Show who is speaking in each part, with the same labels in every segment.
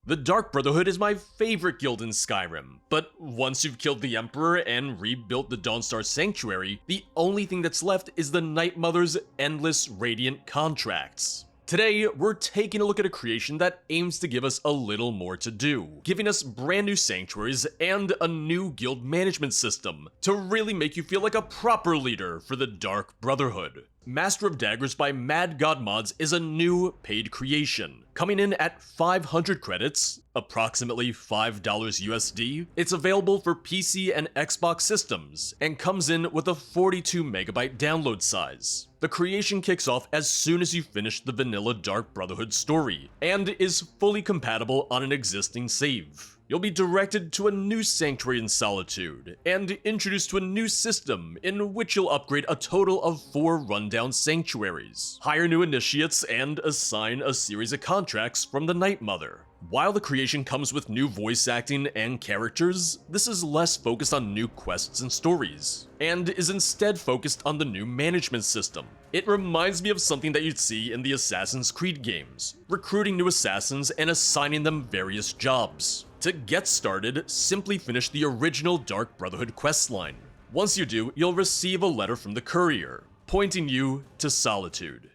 Speaker 1: The Dark Brotherhood is my favorite guild in Skyrim, but once you've killed the Emperor and rebuilt the Dawnstar Sanctuary, the only thing that's left is the Night Mother's endless radiant contracts. Today, we're taking a look at a creation that aims to give us a little more to do, giving us brand new sanctuaries and a new guild management system to really make you feel like a proper leader for the Dark Brotherhood. Master of Daggers by Mad God Mods is a new paid creation. Coming in at 500 credits, approximately $5 USD, it's available for PC and Xbox systems, and comes in with a 42 megabyte download size. The creation kicks off as soon as you finish the vanilla Dark Brotherhood story, and is fully compatible on an existing save. You'll be directed to a new sanctuary in Solitude, and introduced to a new system in which you'll upgrade a total of 4 rundown sanctuaries, hire new initiates, and assign a series of contracts from the Night Mother. While the creation comes with new voice acting and characters, this is less focused on new quests and stories, and is instead focused on the new management system. It reminds me of something that you'd see in the Assassin's Creed games, recruiting new assassins and assigning them various jobs. To get started, simply finish the original Dark Brotherhood questline. Once you do, you'll receive a letter from the courier, pointing you to Solitude.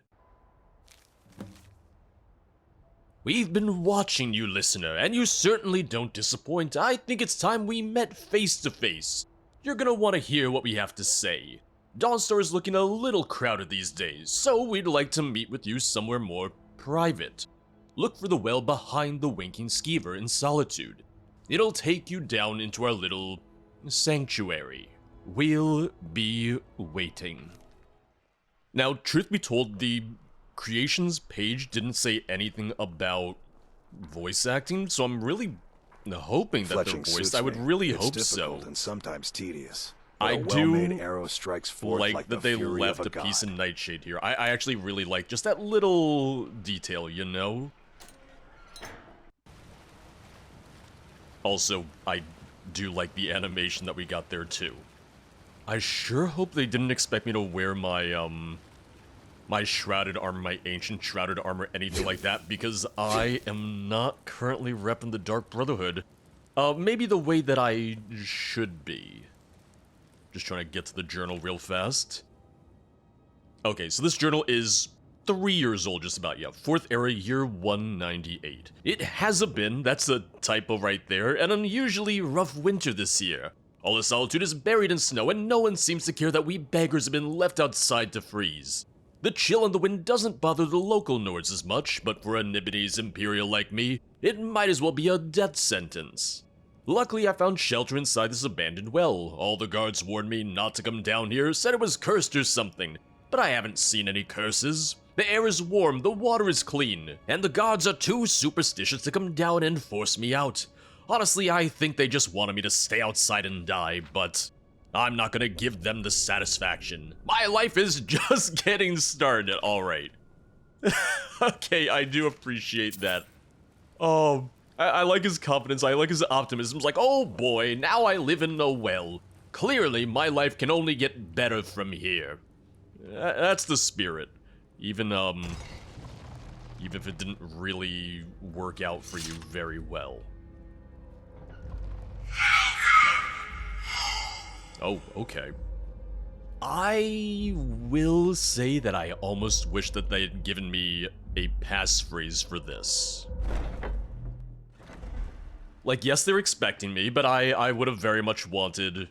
Speaker 1: We've been watching you, listener, and you certainly don't disappoint. I think it's time we met face to face. You're gonna want to hear what we have to say. Dawnstar is looking a little crowded these days, so we'd like to meet with you somewhere more private. Look for the well behind the winking skeever in Solitude. It'll take you down into our little sanctuary. We'll be waiting. Now, truth be told, the creations page didn't say anything about voice acting, so I'm really hoping that they're voiced. I would really hope so.
Speaker 2: It's difficult and sometimes tedious.
Speaker 1: I
Speaker 2: well-made arrow strikes forth
Speaker 1: like that they left a piece of Nightshade here. I actually really like just that little detail, you know? Also, I do like the animation that we got there too. I sure hope they didn't expect me to wear my, my shrouded armor, my ancient shrouded armor, anything like that, because I am not currently repping the Dark Brotherhood. Maybe the way that I should be. Just trying to get to the journal real fast. Okay, so this journal is 3 years old, just about, yeah. 4th era, year 198. It has been, that's a typo right there, an unusually rough winter this year. All of Solitude is buried in snow, and no one seems to care that we beggars have been left outside to freeze. The chill and the wind doesn't bother the local Nords as much, but for a Nibonese Imperial like me, it might as well be a death sentence. Luckily, I found shelter inside this abandoned well. All the guards warned me not to come down here, said it was cursed or something, but I haven't seen any curses. The air is warm, the water is clean, and the guards are too superstitious to come down and force me out. Honestly, I think they just wanted me to stay outside and die, but I'm not gonna give them the satisfaction. My life is just getting started, alright. Okay, I do appreciate that. I like his confidence, I like his optimism. It's like, oh boy, now I live in a well. Clearly, my life can only get better from here. That's the spirit. Even if it didn't really work out for you very well. Oh, okay. I will say that I almost wish that they had given me a passphrase for this. Like, yes, they're expecting me, but I would have very much wanted,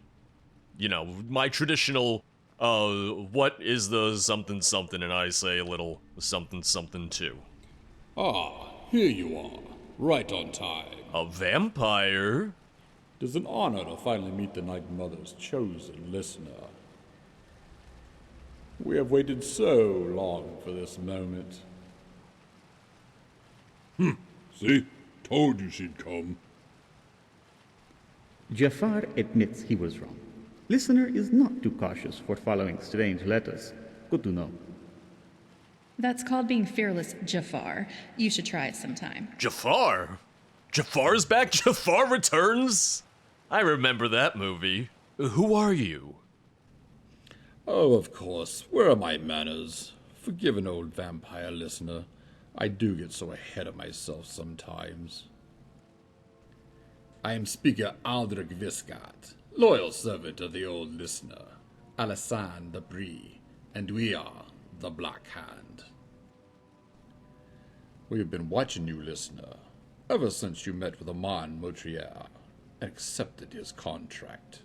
Speaker 1: you know, my traditional, what is the something something, and I say a little something something too.
Speaker 3: Ah, here you are, right on time.
Speaker 1: A vampire?
Speaker 3: It is an honor to finally meet the Night Mother's chosen listener. We have waited so long for this moment.
Speaker 4: See? Told you she'd come.
Speaker 5: Jafar admits he was wrong. Listener is not too cautious for following strange letters. Good to know.
Speaker 6: That's called being fearless, Jafar. You should try it sometime.
Speaker 1: Jafar? Jafar's back? Jafar returns? I remember that movie. Who are you?
Speaker 3: Oh, of course. Where are my manners? Forgive an old vampire listener. I do get so ahead of myself sometimes. I am Speaker Aldrich Viscott, loyal servant of the old listener, Alessandre de Brie, and we are the Black Hand. We have been watching you, listener, ever since you met with Amon Motriere and accepted his contract.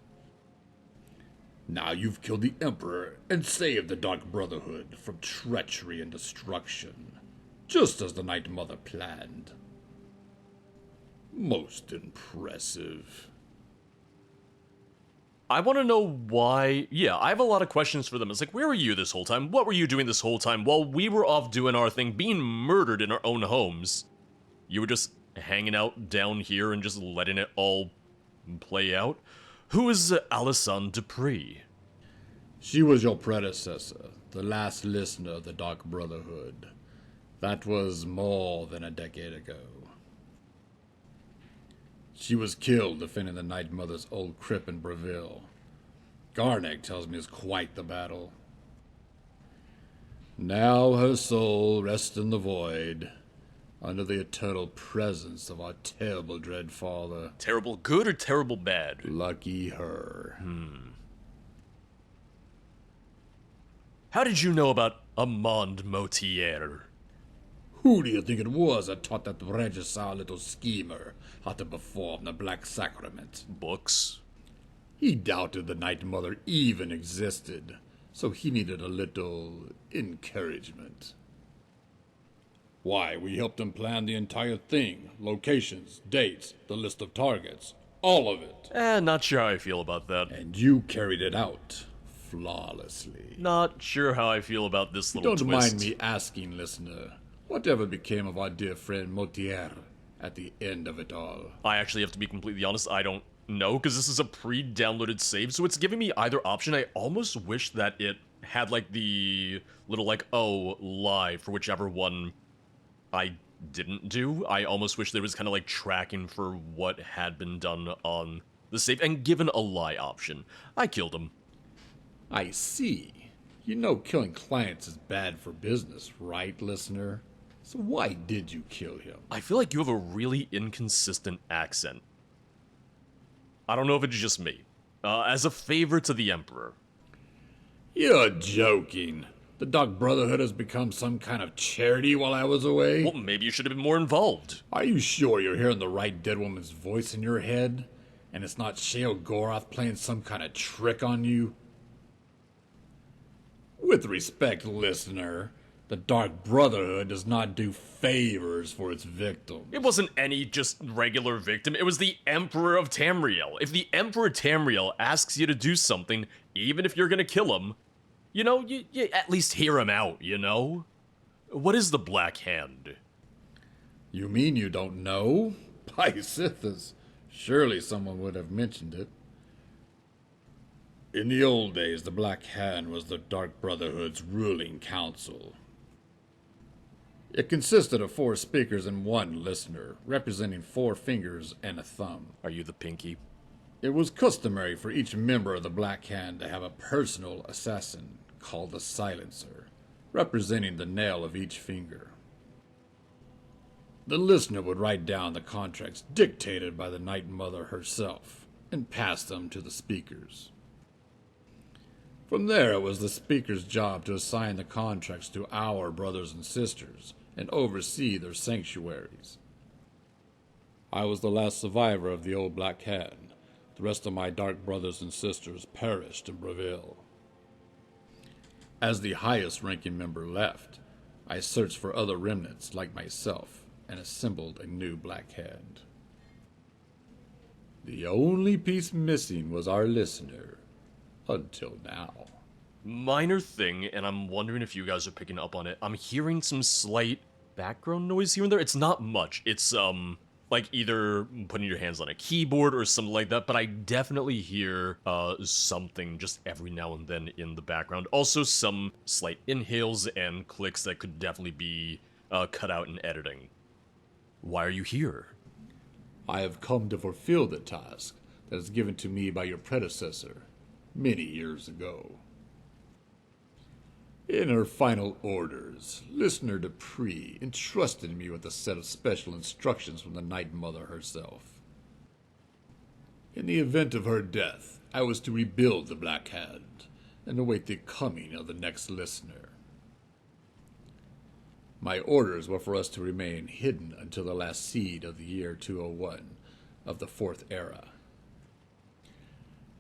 Speaker 3: Now you've killed the Emperor and saved the Dark Brotherhood from treachery and destruction, just as the Night Mother planned. Most impressive.
Speaker 1: I want to know why. Yeah, I have a lot of questions for them. It's like, where were you this whole time? What were you doing this whole time while we were off doing our thing, being murdered in our own homes? You were just hanging out down here and just letting it all play out? Who is Alessandre Dupree?
Speaker 3: She was your predecessor, the last listener of the Dark Brotherhood. That was more than a decade ago. She was killed defending the Night Mother's old crypt in Breville. Garnek tells me it's quite the battle. Now her soul rests in the void, under the eternal presence of our terrible dread father.
Speaker 1: Terrible good or terrible bad?
Speaker 3: Lucky her.
Speaker 1: How did you know about Amand Motier?
Speaker 3: Who do you think it was that taught that regicide little schemer how to perform the Black Sacrament?
Speaker 1: Books?
Speaker 3: He doubted the Night Mother even existed, so he needed a little encouragement. Why, we helped him plan the entire thing. Locations, dates, the list of targets. All of it.
Speaker 1: Not sure how I feel about that.
Speaker 3: And you carried it out flawlessly.
Speaker 1: Not sure how I feel about this little
Speaker 3: Don't
Speaker 1: twist.
Speaker 3: mind me asking, listener. Whatever became of our dear friend Motier at the end of it all?
Speaker 1: I actually have to be completely honest, I don't know, because this is a pre-downloaded save, so it's giving me either option. I almost wish that it had, like, the little, like, oh, lie for whichever one I didn't do. I almost wish there was kind of, like, tracking for what had been done on the save, and given a lie option. I killed him.
Speaker 3: I see. You know killing clients is bad for business, right, listener? So why did you kill him?
Speaker 1: I feel like you have a really inconsistent accent. I don't know if it's just me. As a favor to the Emperor.
Speaker 3: You're joking. The Dark Brotherhood has become some kind of charity while I was away?
Speaker 1: Well, maybe you should have been more involved.
Speaker 3: Are you sure you're hearing the right dead woman's voice in your head? And it's not Shale Goroth playing some kind of trick on you? With respect, listener, the Dark Brotherhood does not do favors for its victims.
Speaker 1: It wasn't any just regular victim, it was the Emperor of Tamriel. If the Emperor Tamriel asks you to do something, even if you're gonna kill him, you know, you at least hear him out, you know? What is the Black Hand?
Speaker 3: You mean you don't know? By Sithis, surely someone would have mentioned it. In the old days, the Black Hand was the Dark Brotherhood's ruling council. It consisted of 4 speakers and 1 listener, representing 4 fingers and a thumb.
Speaker 1: Are you the Pinky?
Speaker 3: It was customary for each member of the Black Hand to have a personal assassin called the Silencer, representing the nail of each finger. The listener would write down the contracts dictated by the Night Mother herself and pass them to the speakers. From there, it was the speaker's job to assign the contracts to our brothers and sisters and oversee their sanctuaries. I was the last survivor of the old Black Hand. The rest of my dark brothers and sisters perished in Breville. As the highest-ranking member left, I searched for other remnants like myself and assembled a new Black Hand. The only piece missing was our listener. Until now.
Speaker 1: Minor thing, and I'm wondering if you guys are picking up on it. I'm hearing some slight background noise here and there. It's not much. It's, like either putting your hands on a keyboard or something like that, but I definitely hear, something just every now and then in the background. Also, some slight inhales and clicks that could definitely be, cut out in editing. Why are you here?
Speaker 3: I have come to fulfill the task that is given to me by your predecessor many years ago. In her final orders, Listener Dupree entrusted me with a set of special instructions from the Night Mother herself. In the event of her death, I was to rebuild the Black Hand and await the coming of the next listener. My orders were for us to remain hidden until the last seed of the year 201 of the Fourth Era.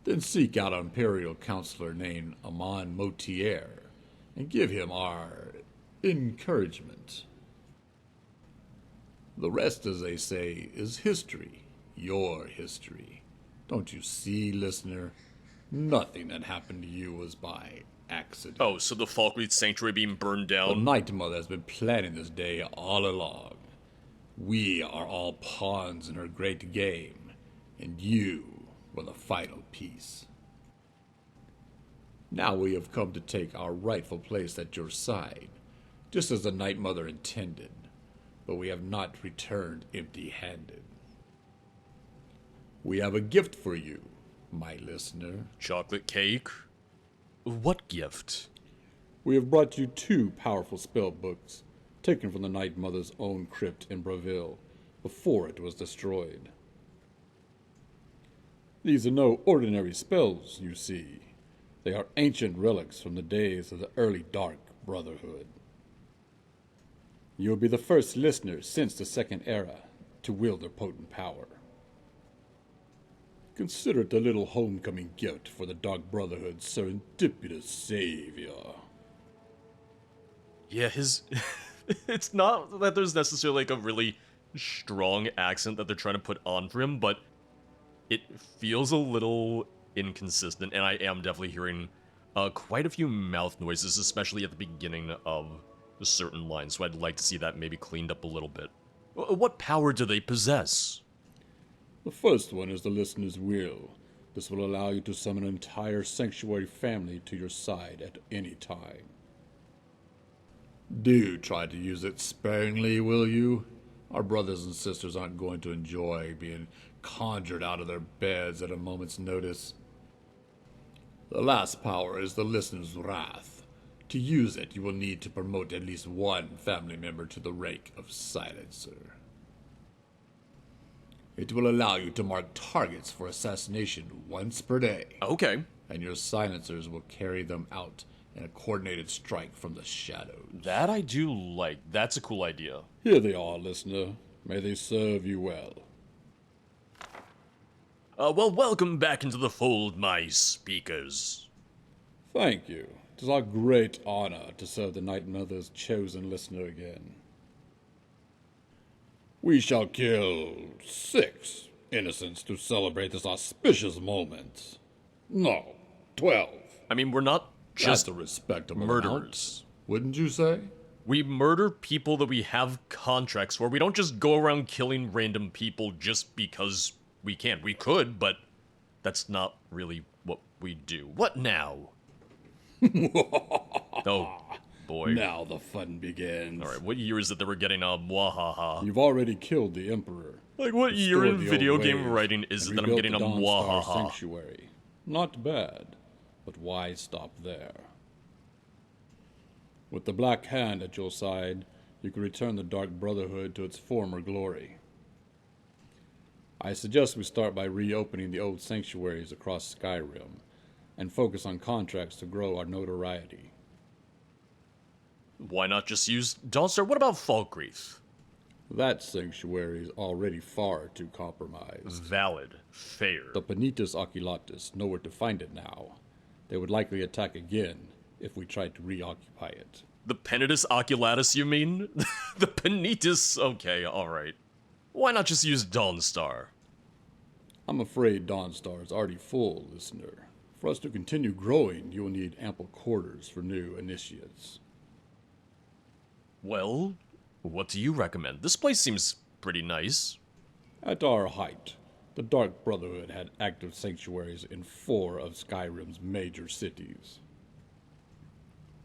Speaker 3: Then seek out an Imperial counselor named Amon Motier and give him our encouragement. The rest, as they say, is history. Your history. Don't you see, listener? Nothing that happened to you was by accident.
Speaker 1: Oh, so the Falkreath Sanctuary being burned
Speaker 3: The
Speaker 1: down?
Speaker 3: Night Mother has been planning this day all along. We are all pawns in her great game, and you were the final piece. Now we have come to take our rightful place at your side, just as the Night Mother intended, but we have not returned empty-handed. We have a gift for you, my listener.
Speaker 1: Chocolate cake? What gift?
Speaker 3: We have brought you 2 powerful spell books, taken from the Night Mother's own crypt in Braville, before it was destroyed. These are no ordinary spells, you see. They are ancient relics from the days of the early Dark Brotherhood. You will be the first listener since the Second Era to wield their potent power. Consider it a little homecoming gift for the Dark Brotherhood's serendipitous savior.
Speaker 1: Yeah, his... It's not that there's necessarily like a really strong accent that they're trying to put on for him, but it feels a little inconsistent, and I am definitely hearing quite a few mouth noises, especially at the beginning of certain lines, so I'd like to see that maybe cleaned up a little bit. What power do they possess?
Speaker 3: The first one is the listener's will. This will allow you to summon an entire sanctuary family to your side at any time. Do try to use it sparingly, will you? Our brothers and sisters aren't going to enjoy being conjured out of their beds at a moment's notice. The last power is the listener's wrath. To use it, you will need to promote at least one family member to the rank of silencer. It will allow you to mark targets for assassination once per day.
Speaker 1: Okay.
Speaker 3: And your silencers will carry them out in a coordinated strike from the shadows.
Speaker 1: That I do like. That's a cool idea.
Speaker 3: Here they are, listener. May they serve you well.
Speaker 1: Well, welcome back into the fold, my speakers.
Speaker 3: Thank you. It is our great honor to serve the Night Mother's chosen listener again. We shall kill 6 innocents to celebrate this auspicious moment. No, 12.
Speaker 1: I mean, we're not
Speaker 3: Just
Speaker 1: just
Speaker 3: a respectable
Speaker 1: murderers.
Speaker 3: amount, wouldn't you say?
Speaker 1: We murder people that we have contracts for. We don't just go around killing random people just because we can. We could, but that's not really what we do. What now? Oh, boy.
Speaker 3: Now the fun begins.
Speaker 1: Alright, what year is it that we're getting a mwahaha?
Speaker 3: You've already killed the Emperor.
Speaker 1: Like, what year
Speaker 3: restored
Speaker 1: in
Speaker 3: the
Speaker 1: video
Speaker 3: old
Speaker 1: game
Speaker 3: ways,
Speaker 1: writing is it
Speaker 3: and
Speaker 1: that I'm
Speaker 3: rebuilt
Speaker 1: getting a
Speaker 3: the Dawnstar
Speaker 1: mwahaha?
Speaker 3: Sanctuary. Not bad, but why stop there? With the Black Hand at your side, you can return the Dark Brotherhood to its former glory. I suggest we start by reopening the old sanctuaries across Skyrim, and focus on contracts to grow our notoriety.
Speaker 1: Why not just use Dawnstar? What about Falkreath?
Speaker 3: That sanctuary is already far too compromised.
Speaker 1: Valid. Fair.
Speaker 3: The Penitus Oculatus know where to find it now. They would likely attack again if we tried to reoccupy it.
Speaker 1: The Penitus Oculatus, you mean? The Penitus? Okay, alright. Why not just use Dawnstar?
Speaker 3: I'm afraid Dawnstar is already full, listener. For us to continue growing, you will need ample quarters for new initiates.
Speaker 1: Well, what do you recommend? This place seems pretty nice.
Speaker 3: At our height, the Dark Brotherhood had active sanctuaries in 4 of Skyrim's major cities.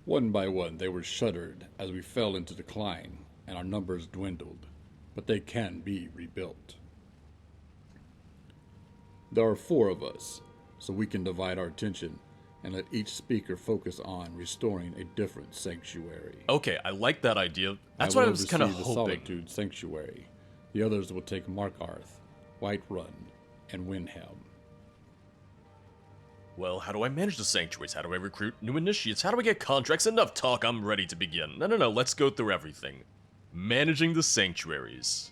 Speaker 3: One by one, they were shuttered as we fell into decline and our numbers dwindled, but they can be rebuilt. There are 4 of us, so we can divide our attention and let each speaker focus on restoring a different sanctuary.
Speaker 1: Okay, I like that idea. That's what I was kind of
Speaker 3: the
Speaker 1: hoping.
Speaker 3: Solitude Sanctuary. The others will take Markarth, Whiterun, and Windhelm.
Speaker 1: Well, how do I manage the sanctuaries? How do I recruit new initiates? How do I get contracts? Enough talk, I'm ready to begin. No, let's go through everything. Managing the sanctuaries.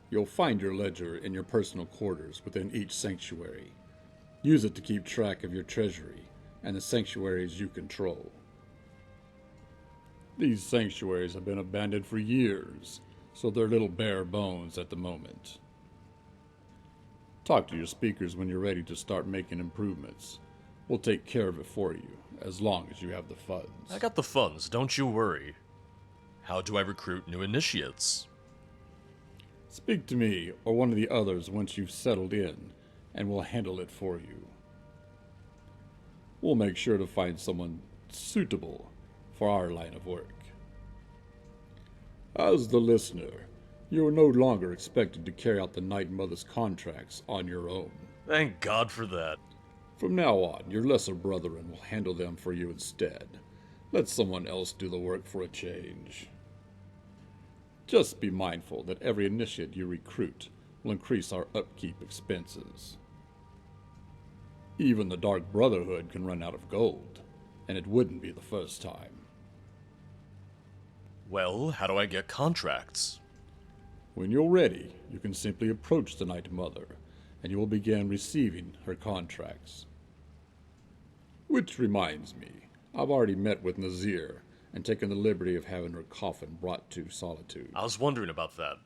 Speaker 3: You'll find your ledger in your personal quarters within each sanctuary. Use it to keep track of your treasury and the sanctuaries you control. These sanctuaries have been abandoned for years, so they're little bare bones at the moment. Talk to your speakers when you're ready to start making improvements. We'll take care of it for you, as long as you have the funds.
Speaker 1: I got the funds, don't you worry. How do I recruit new initiates?
Speaker 3: Speak to me or one of the others once you've settled in, and we'll handle it for you. We'll make sure to find someone suitable for our line of work. As the listener, you are no longer expected to carry out the Night Mother's contracts on your own.
Speaker 1: Thank God for that.
Speaker 3: From now on, your lesser brethren will handle them for you instead. Let someone else do the work for a change. Just be mindful that every initiate you recruit will increase our upkeep expenses. Even the Dark Brotherhood can run out of gold, and it wouldn't be the first time.
Speaker 1: Well, how do I get contracts?
Speaker 3: When you're ready, you can simply approach the Night Mother, and you will begin receiving her contracts. Which reminds me, I've already met with Nazir and taken the liberty of having her coffin brought to Solitude.
Speaker 1: I was wondering about that.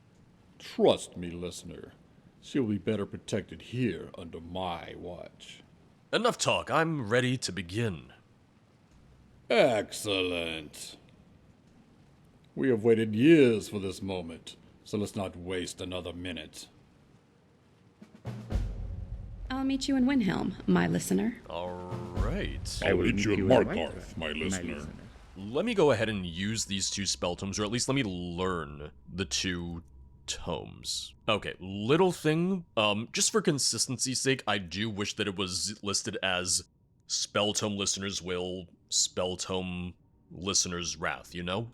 Speaker 3: Trust me, listener, she will be better protected here under my watch.
Speaker 1: Enough talk, I'm ready to begin.
Speaker 3: Excellent. We have waited years for this moment, so let's not waste another minute.
Speaker 6: I'll meet you in Windhelm, my listener.
Speaker 1: Alright.
Speaker 4: I'll
Speaker 5: will
Speaker 4: meet you in
Speaker 5: in
Speaker 4: Markarth, my listener.
Speaker 1: Let me go ahead and use these two spell tomes, or at least let me learn the two tomes. Okay, little thing, just for consistency's sake, I do wish that it was listed as Spell Tome Listener's Will, Spell Tome Listener's Wrath, you know?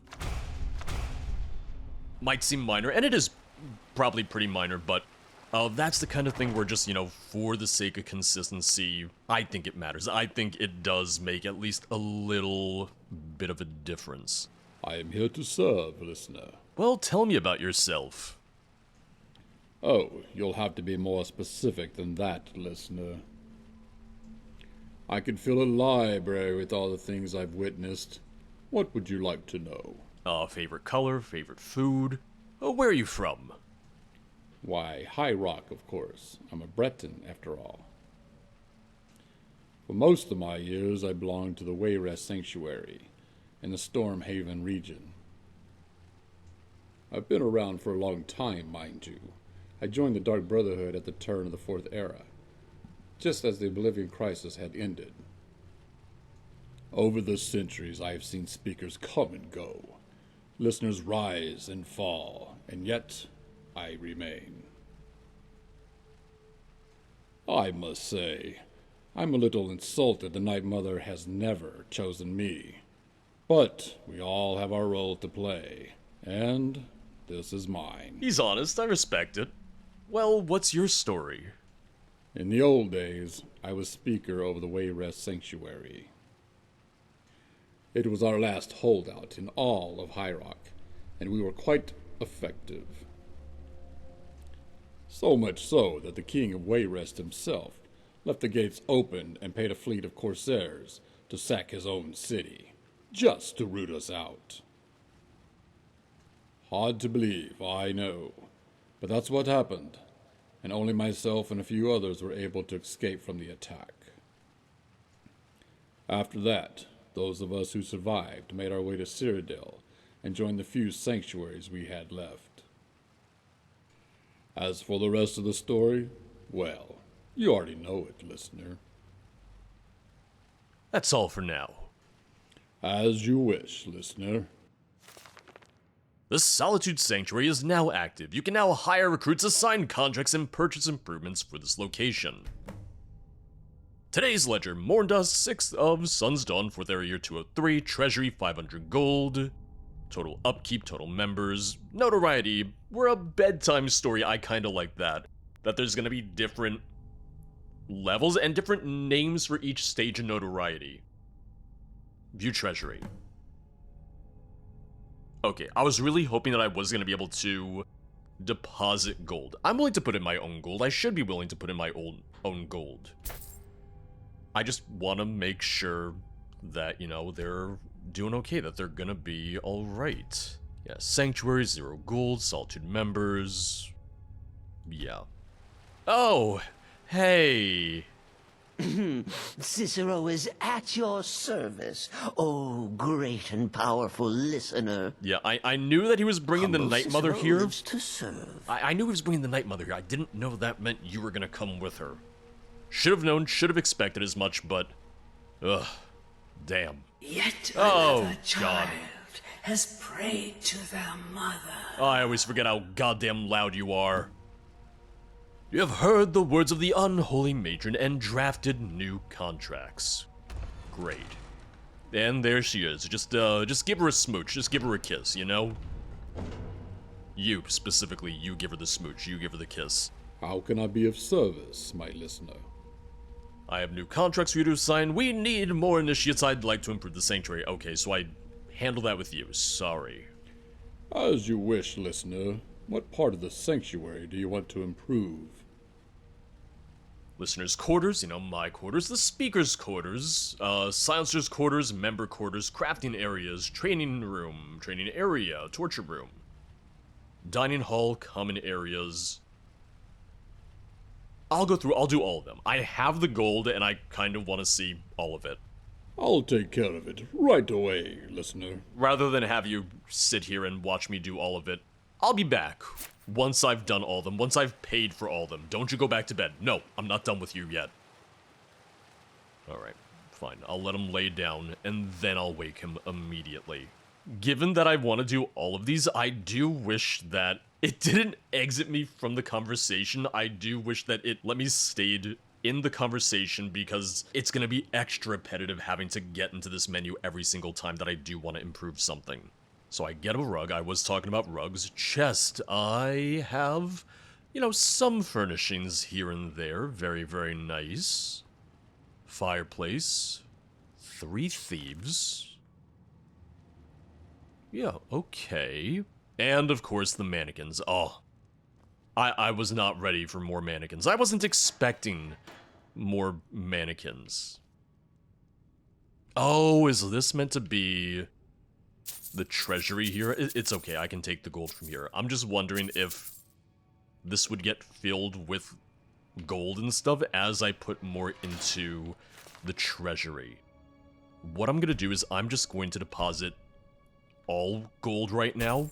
Speaker 1: Might seem minor, and it is probably pretty minor, but that's the kind of thing where just, for the sake of consistency, I think it matters. I think it does make at least a little bit of a difference.
Speaker 3: I am here to serve, listener.
Speaker 1: Well, tell me about yourself.
Speaker 3: Oh, you'll have to be more specific than that, listener. I could fill a library with all the things I've witnessed. What would you like to know?
Speaker 1: Favorite color, favorite food. Where are you from?
Speaker 3: Why, High Rock, of course. I'm a Breton, after all. For most of my years, I belonged to the Whiterun Sanctuary in the Stormhaven region. I've been around for a long time, mind you. I joined the Dark Brotherhood at the turn of the Fourth Era, just as the Oblivion Crisis had ended. Over the centuries, I have seen speakers come and go, listeners rise and fall, and yet I remain. I must say, I'm a little insulted the Night Mother has never chosen me. But we all have our role to play, and this is mine.
Speaker 1: He's honest, I respect it. Well, what's your story?
Speaker 3: In the old days, I was speaker over the Whiterun Sanctuary. It was our last holdout in all of High Rock, and we were quite effective. So much so that the king of Whiterun himself left the gates open and paid a fleet of corsairs to sack his own city, just to root us out. Hard to believe, I know, but that's what happened, and only myself and a few others were able to escape from the attack. After that, those of us who survived made our way to Cyrodiil and joined the few sanctuaries we had left. As for the rest of the story, well, you already know it, listener.
Speaker 1: That's all for now.
Speaker 3: As you wish, listener.
Speaker 1: The Solitude Sanctuary is now active. You can now hire recruits, assign contracts, and purchase improvements for this location. Today's ledger, Morndust, 6th of Sun's Dawn, 4th Era Year 203, Treasury 500 gold, total upkeep, total members, notoriety. We're a bedtime story, I kinda like that. That there's gonna be different levels and different names for each stage of notoriety. View treasury. Okay, I was really hoping that I was going to be able to deposit gold. I'm willing to put in my own gold. I should be willing to put in my own gold. I just want to make sure that, you know, they're doing okay, that they're going to be alright. Yeah, Sanctuary, 0 gold, Solitude members. Yeah. Oh, hey.
Speaker 7: Cicero is at your service, oh great and powerful listener.
Speaker 1: Yeah, I knew that he was bringing the
Speaker 7: Humble
Speaker 1: Night Mother
Speaker 7: Cicero
Speaker 1: here.
Speaker 7: lives to serve.
Speaker 1: I knew he was bringing the Night Mother here. I didn't know that meant you were gonna come with her. Should have known, should have expected as much, but... Ugh. Damn.
Speaker 8: Yet
Speaker 1: Oh,
Speaker 8: another child
Speaker 1: God.
Speaker 8: has prayed to their mother.
Speaker 1: Oh, I always forget how goddamn loud you are. You have heard the words of the unholy matron and drafted new contracts. Great. And there she is. Just give her a smooch. Just give her a kiss, you know? You, specifically, you give her the smooch. You give her the kiss.
Speaker 3: How can I be of service, my listener?
Speaker 1: I have new contracts for you to sign. We need more initiates. I'd like to improve the sanctuary. Okay, so I handle that with you. Sorry.
Speaker 3: As you wish, listener. What part of the sanctuary do you want to improve?
Speaker 1: Listeners' quarters, you know, my quarters, the speakers' quarters, silencers' quarters, member quarters, crafting areas, training room, training area, torture room, dining hall, common areas. I'll do all of them. I have the gold, and I kind of want to see all of it.
Speaker 3: I'll take care of it right away, listener.
Speaker 1: Rather than have you sit here and watch me do all of it, I'll be back once I've done all of them, once I've paid for all of them. Don't you go back to bed. No, I'm not done with you yet. Alright, fine. I'll let him lay down, and then I'll wake him immediately. Given that I want to do all of these, I do wish that it didn't exit me from the conversation. I do wish that it let me stay in the conversation, because it's going to be extra repetitive having to get into this menu every single time that I do want to improve something. So I get a rug. I was talking about rugs. Chest. I have, you know, some furnishings here and there. Very, very nice. Fireplace. 3 thieves. Yeah, okay. And, of course, the mannequins. Oh. I was not ready for more mannequins. I wasn't expecting more mannequins. Oh, is this meant to be the treasury here? It's okay, I can take the gold from here. I'm just wondering if this would get filled with gold and stuff as I put more into the treasury. What I'm gonna do is I'm just going to deposit all gold right now.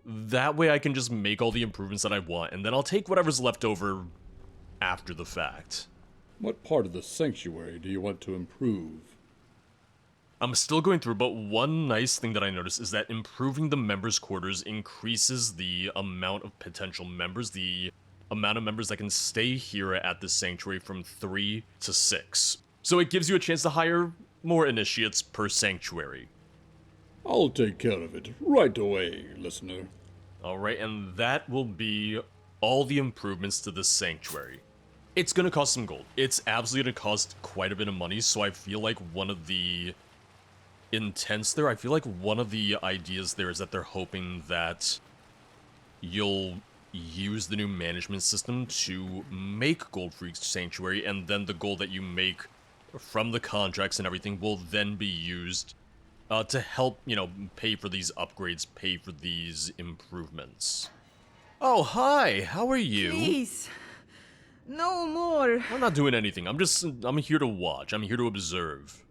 Speaker 1: That way I can just make all the improvements that I want, and then I'll take whatever's left over after the fact.
Speaker 3: What part of the sanctuary do you want to improve?
Speaker 1: I'm still going through, but one nice thing that I noticed is that improving the members' quarters increases the amount of potential members, the amount of members that can stay here at the sanctuary from 3 to 6. So it gives you a chance to hire more initiates per sanctuary.
Speaker 3: I'll take care of it right away, listener.
Speaker 1: Alright, and that will be all the improvements to this sanctuary. It's gonna cost some gold. It's absolutely gonna cost quite a bit of money, so I feel like one of the intents there, I feel like one of the ideas there is that they're hoping that you'll use the new management system to make gold for each sanctuary, and then the gold that you make from the contracts and everything will then be used to help, you know, pay for these upgrades, pay for these improvements. Oh, hi! How are you?
Speaker 9: Please, no more.
Speaker 1: I'm not doing anything. I'm here to watch. I'm here to observe.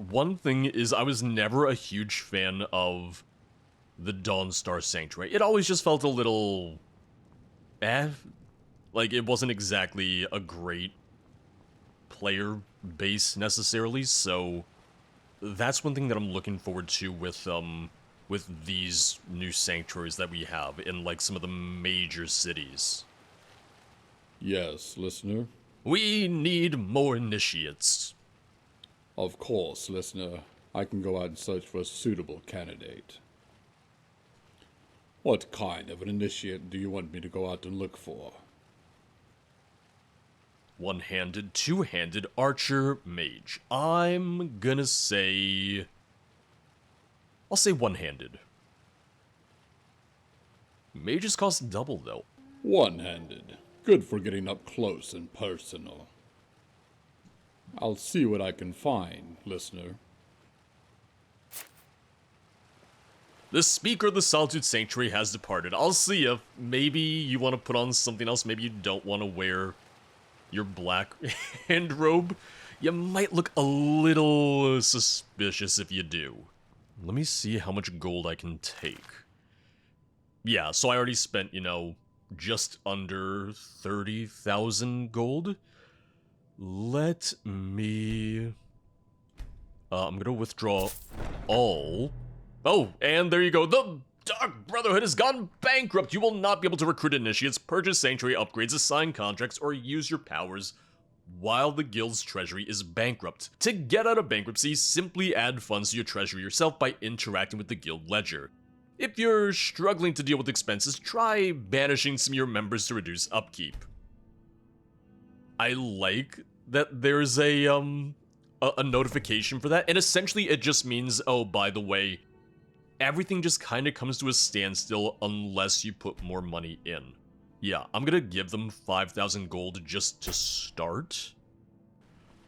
Speaker 1: One thing is, I was never a huge fan of the Dawnstar Sanctuary. It always just felt a little... Like, it wasn't exactly a great player base, necessarily, so that's one thing that I'm looking forward to with these new sanctuaries that we have in, like, some of the major cities.
Speaker 3: Yes, listener.
Speaker 1: We need more initiates.
Speaker 3: Of course, listener. I can go out and search for a suitable candidate. What kind of an initiate do you want me to go out and look for?
Speaker 1: One-handed, two-handed, archer, mage. I'm gonna say... I'll say one-handed. Mages cost double, though.
Speaker 3: One-handed. Good for getting up close and personal. I'll see what I can find, listener.
Speaker 1: The speaker of the Solitude Sanctuary has departed. I'll see if maybe you want to put on something else. Maybe you don't want to wear your black hand robe. You might look a little suspicious if you do. Let me see how much gold I can take. Yeah, so I already spent, you know, just under 30,000 gold. Let me... I'm gonna withdraw all. Oh, and there you go. The Dark Brotherhood has gone bankrupt. You will not be able to recruit initiates, purchase sanctuary upgrades, assign contracts, or use your powers while the guild's treasury is bankrupt. To get out of bankruptcy, simply add funds to your treasury yourself by interacting with the guild ledger. If you're struggling to deal with expenses, try banishing some of your members to reduce upkeep. I like that there's a notification for that, and essentially it just means, oh, by the way, everything just kind of comes to a standstill unless you put more money in. Yeah, I'm gonna give them 5,000 gold just to start.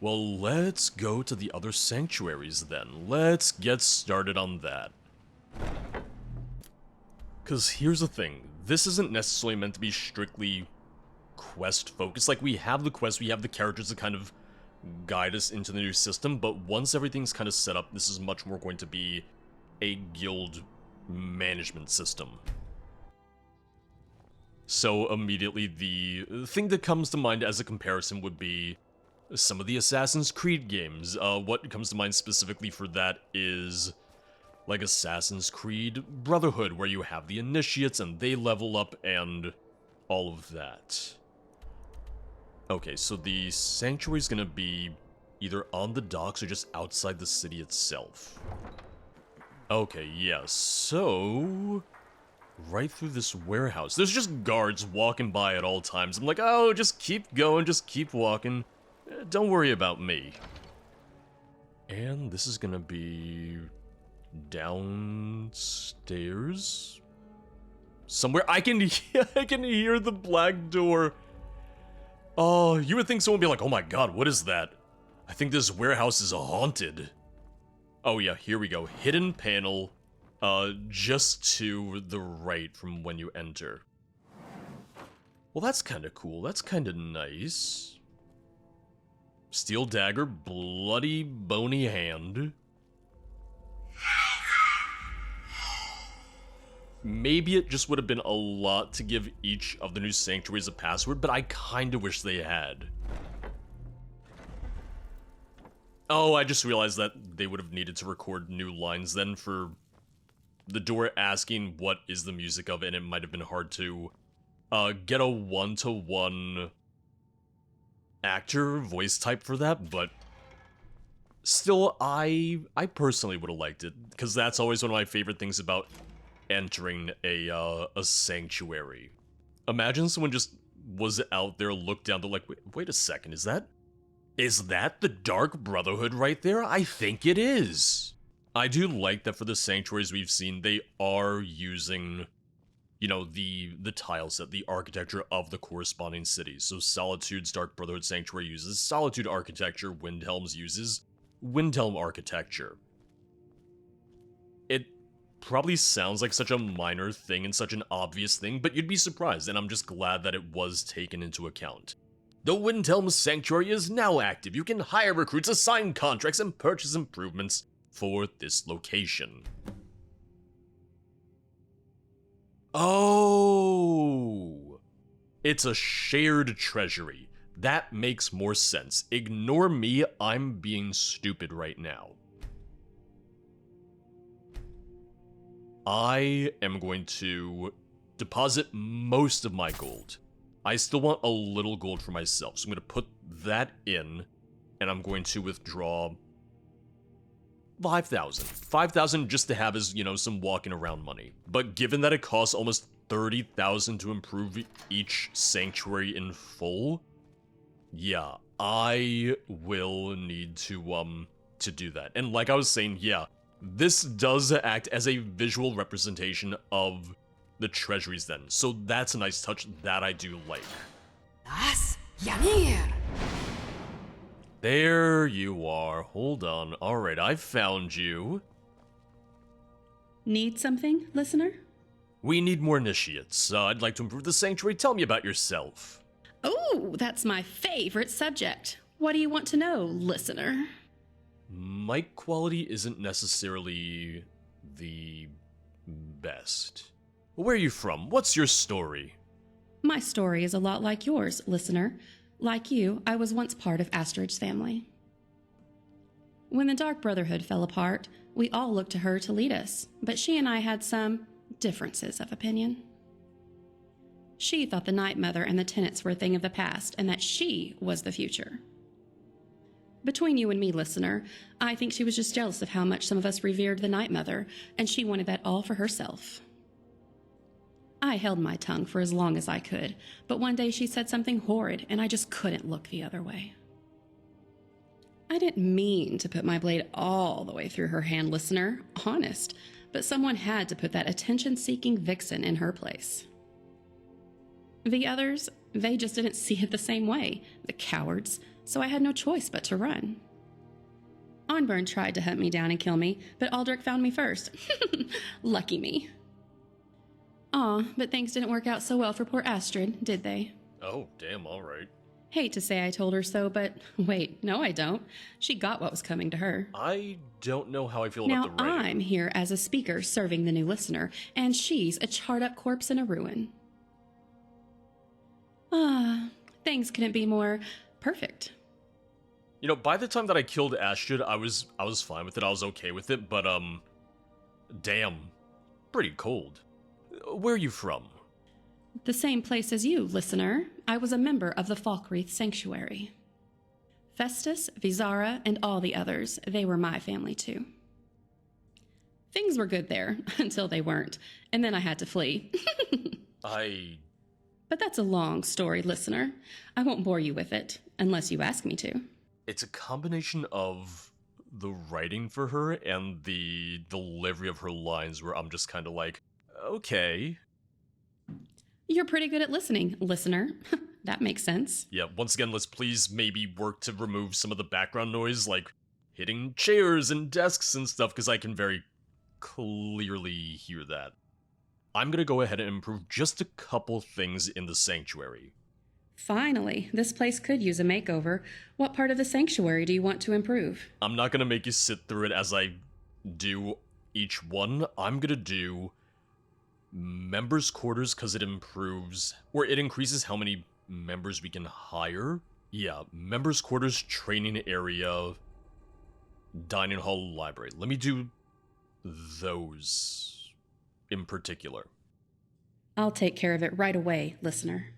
Speaker 1: Well, let's go to the other sanctuaries then. Let's get started on that. Because here's the thing, this isn't necessarily meant to be strictly quest focused. Like, we have the quest, we have the characters to kind of guide us into the new system, but once everything's kind of set up, this is much more going to be a guild management system. So immediately the thing that comes to mind as a comparison would be some of the Assassin's Creed games. What comes to mind specifically for that is like Assassin's Creed Brotherhood, where you have the initiates and they level up and all of that. Okay, so the sanctuary's gonna be either on the docks or just outside the city itself. Okay, yeah, so... right through this warehouse. There's just guards walking by at all times. I'm like, oh, just keep going, just keep walking. Don't worry about me. And this is gonna be... downstairs? Somewhere I can hear the black door. Oh, you would think someone would be like, oh my god, what is that? I think this warehouse is haunted. Oh yeah, here we go. Hidden panel, just to the right from when you enter. Well, that's kind of cool. That's kind of nice. Steel dagger, bloody bony hand. Maybe it just would have been a lot to give each of the new sanctuaries a password, but I kind of wish they had. Oh, I just realized that they would have needed to record new lines then for the door asking what is the music of it, and it might have been hard to get a one-to-one actor voice type for that, but still, I personally would have liked it, because that's always one of my favorite things about entering a sanctuary. Imagine someone just was out there, looked down, they're like, wait a second, is that the Dark Brotherhood right there? I think it is. I do like that for the sanctuaries we've seen, they are using, you know, the tile set, the architecture of the corresponding cities. So Solitude's Dark Brotherhood Sanctuary uses Solitude architecture, Windhelm's uses Windhelm architecture. It probably sounds like such a minor thing and such an obvious thing, but you'd be surprised, and I'm just glad that it was taken into account. The Windhelm Sanctuary is now active. You can hire recruits, assign contracts, and purchase improvements for this location. Oh! It's a shared treasury. That makes more sense. Ignore me, I'm being stupid right now. I am going to deposit most of my gold. I still want a little gold for myself, so I'm going to put that in, and I'm going to withdraw 5,000. 5,000 just to have as, you know, some walking around money. But given that it costs almost 30,000 to improve each sanctuary in full, yeah, I will need to do that. And like I was saying, yeah, this does act as a visual representation of the treasuries then. So that's a nice touch that I do like.
Speaker 8: Nas Yanir.
Speaker 1: There you are. Hold on. Alright, I found you.
Speaker 6: Need something, listener?
Speaker 1: We need more initiates. I'd like to improve the sanctuary. Tell me about yourself.
Speaker 6: Oh, that's my favorite subject. What do you want to know, listener?
Speaker 1: Mic quality isn't necessarily the best. Where are you from? What's your story?
Speaker 6: My story is a lot like yours, listener. Like you, I was once part of Astrid's family. When the Dark Brotherhood fell apart, we all looked to her to lead us, but she and I had some differences of opinion. She thought the Night Mother and the tenants were a thing of the past, and that she was the future. Between you and me, listener, I think she was just jealous of how much some of us revered the Night Mother, and she wanted that all for herself. I held my tongue for as long as I could, but one day she said something horrid, and I just couldn't look the other way. I didn't mean to put my blade all the way through her hand, listener, honest, but someone had to put that attention-seeking vixen in her place. The others, they just didn't see it the same way, the cowards, so I had no choice but to run. Onburn tried to hunt me down and kill me, but Aldrich found me first. Lucky me. Aw, but things didn't work out so well for poor Astrid, did they?
Speaker 1: Oh, damn, alright.
Speaker 6: Hate to say I told her so, but wait, no I don't. She got what was coming to her.
Speaker 1: I don't know how I feel
Speaker 6: Now
Speaker 1: about the writing.
Speaker 6: I'm here as a speaker serving the new listener, and she's a charred-up corpse in a ruin. Things couldn't be more perfect.
Speaker 1: You know, by the time that I killed Astrid, I was fine with it. I was okay with it, but damn, pretty cold. Where are you from?
Speaker 6: The same place as you, listener. I was a member of the Falkreath Sanctuary. Festus, Vizara, and all the others, they were my family too. Things were good there, until they weren't, and then I had to flee. But that's a long story, listener. I won't bore you with it, unless you ask me to.
Speaker 1: It's a combination of the writing for her and the delivery of her lines where I'm just kind of like, okay.
Speaker 6: You're pretty good at listening, listener. That makes sense.
Speaker 1: Yeah, once again, let's please maybe work to remove some of the background noise, like hitting chairs and desks and stuff, because I can very clearly hear that. I'm gonna go ahead and improve just a couple things in the sanctuary.
Speaker 6: Finally, this place could use a makeover. What part of the sanctuary do you want to improve?
Speaker 1: I'm not gonna make you sit through it as I do each one. I'm gonna do members' quarters because it improves, or it increases how many members we can hire. Yeah, members' quarters, training area, dining hall, library. Let me do those in particular.
Speaker 6: I'll take care of it right away, listener.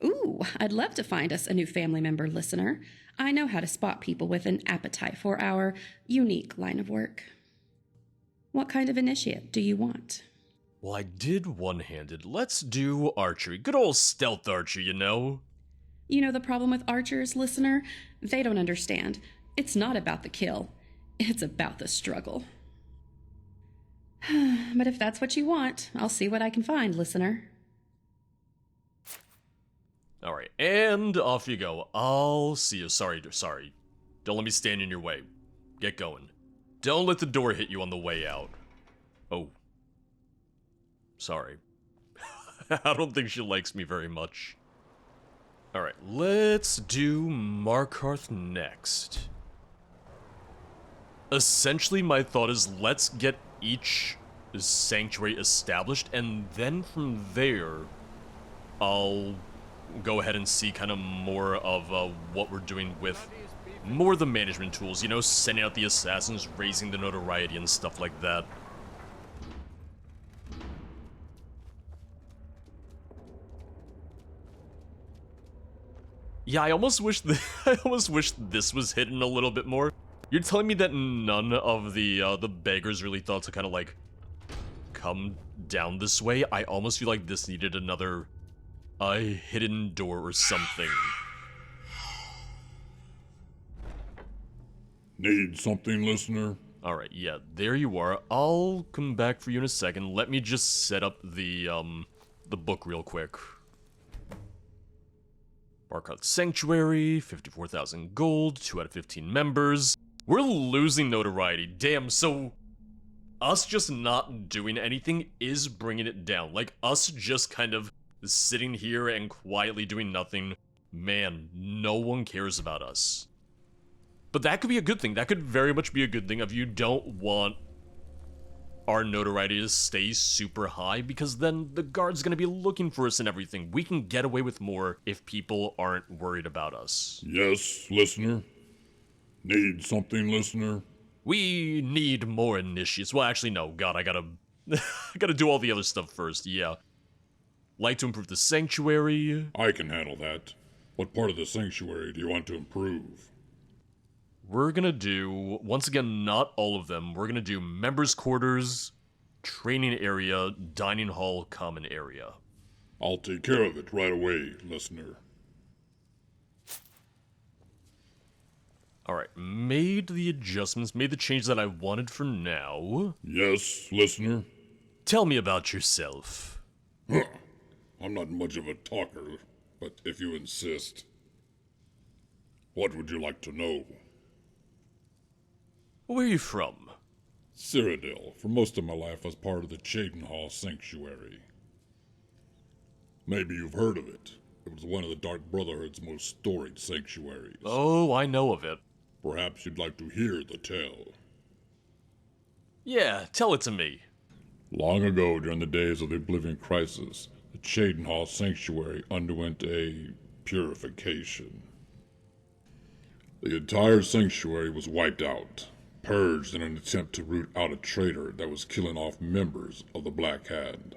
Speaker 6: Ooh, I'd love to find us a new family member, listener. I know how to spot people with an appetite for our unique line of work. What kind of initiate do you want?
Speaker 1: Well, I did one-handed. Let's do archery. Good old stealth archer, you know?
Speaker 6: You know the problem with archers, listener? They don't understand. It's not about the kill. It's about the struggle. But if that's what you want, I'll see what I can find, listener.
Speaker 1: Alright, and off you go. I'll see you. Sorry. Don't let me stand in your way. Get going. Don't let the door hit you on the way out. Oh. Sorry. I don't think she likes me very much. Alright, let's do Markarth next. Essentially, my thought is let's get each sanctuary established, and then from there, I'll go ahead and see kind of more of what we're doing with more of the management tools, you know, sending out the assassins, raising the notoriety and stuff like that. Yeah, I almost wish this was hidden a little bit more. You're telling me that none of the beggars really thought to kind of like come down this way? I almost feel like this needed another hidden door or something.
Speaker 4: Need something, listener?
Speaker 1: Alright, yeah, there you are. I'll come back for you in a second. Let me just set up the book real quick. Markarth Sanctuary, 54,000 gold, 2 out of 15 members. We're losing notoriety. Damn, so us just not doing anything is bringing it down. Like, us just kind of sitting here and quietly doing nothing. Man, no one cares about us. But that could be a good thing. That could very much be a good thing if you don't want our notoriety to stay super high, because then the guard's gonna be looking for us and everything. We can get away with more if people aren't worried about us.
Speaker 4: Yes, listener? Need something, listener?
Speaker 1: We need more initiates. Well, actually, no. God, I gotta... I gotta do all the other stuff first, yeah. Like to improve the sanctuary.
Speaker 4: I can handle that. What part of the sanctuary do you want to improve?
Speaker 1: We're gonna do, once again, not all of them. We're gonna do members' quarters, training area, dining hall, common area.
Speaker 4: I'll take care of it right away, listener.
Speaker 1: Alright, made the adjustments, made the change that I wanted for now.
Speaker 4: Yes, listener?
Speaker 1: Tell me about yourself.
Speaker 4: Huh. I'm not much of a talker, but if you insist. What would you like to know?
Speaker 1: Where are you from?
Speaker 4: Cyrodiil. For most of my life, I was part of the Windhelm Sanctuary. Maybe you've heard of it. It was one of the Dark Brotherhood's most storied sanctuaries.
Speaker 1: Oh, I know of it.
Speaker 4: Perhaps you'd like to hear the tale.
Speaker 1: Yeah, tell it to me.
Speaker 4: Long ago, during the days of the Oblivion Crisis, the Windhelm Sanctuary underwent a purification. The entire sanctuary was wiped out, purged in an attempt to root out a traitor that was killing off members of the Black Hand.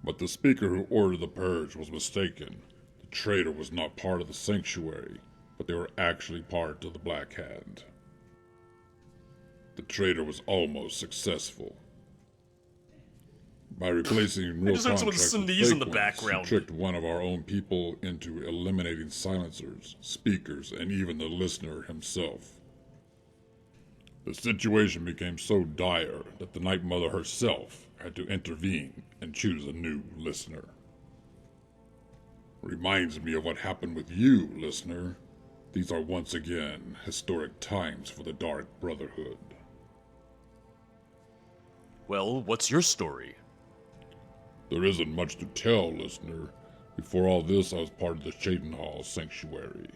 Speaker 4: But the speaker who ordered the purge was mistaken. The traitor was not part of the sanctuary, but they were actually part of the Black Hand. The traitor was almost successful. By replacing real
Speaker 1: just heard someone
Speaker 4: contracts with
Speaker 1: sneeze in
Speaker 4: fake
Speaker 1: the
Speaker 4: ones,
Speaker 1: background.
Speaker 4: he tricked one of our own people into eliminating silencers, speakers, and even the listener himself. The situation became so dire that the Night Mother herself had to intervene and choose a new listener. Reminds me of what happened with you, listener. These are once again historic times for the Dark Brotherhood.
Speaker 1: Well, what's your story?
Speaker 4: There isn't much to tell, listener. Before all this, I was part of the Windhelm Sanctuary.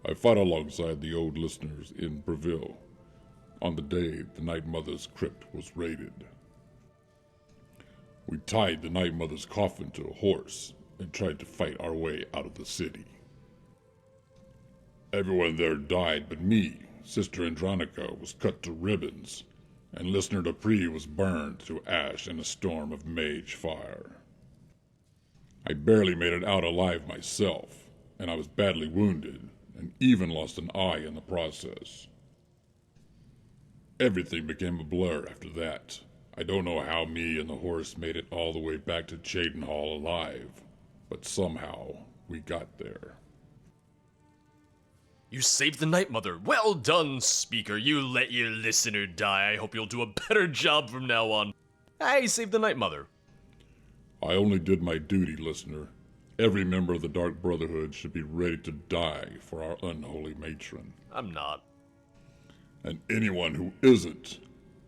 Speaker 4: I fought alongside the old listeners in Breville on the day the Night Mother's crypt was raided. We tied the Night Mother's coffin to a horse and tried to fight our way out of the city. Everyone there died but me. Sister Andronica was cut to ribbons, and Listener Dupree was burned to ash in a storm of mage fire. I barely made it out alive myself, and I was badly wounded, and even lost an eye in the process. Everything became a blur after that. I don't know how me and the horse made it all the way back to Windhelm alive, but somehow we got there.
Speaker 1: You saved the Night Mother. Well done, speaker. You let your listener die. I hope you'll do a better job from now on. I saved the Night Mother.
Speaker 4: I only did my duty, listener. Every member of the Dark Brotherhood should be ready to die for our unholy matron.
Speaker 1: I'm not.
Speaker 4: And anyone who isn't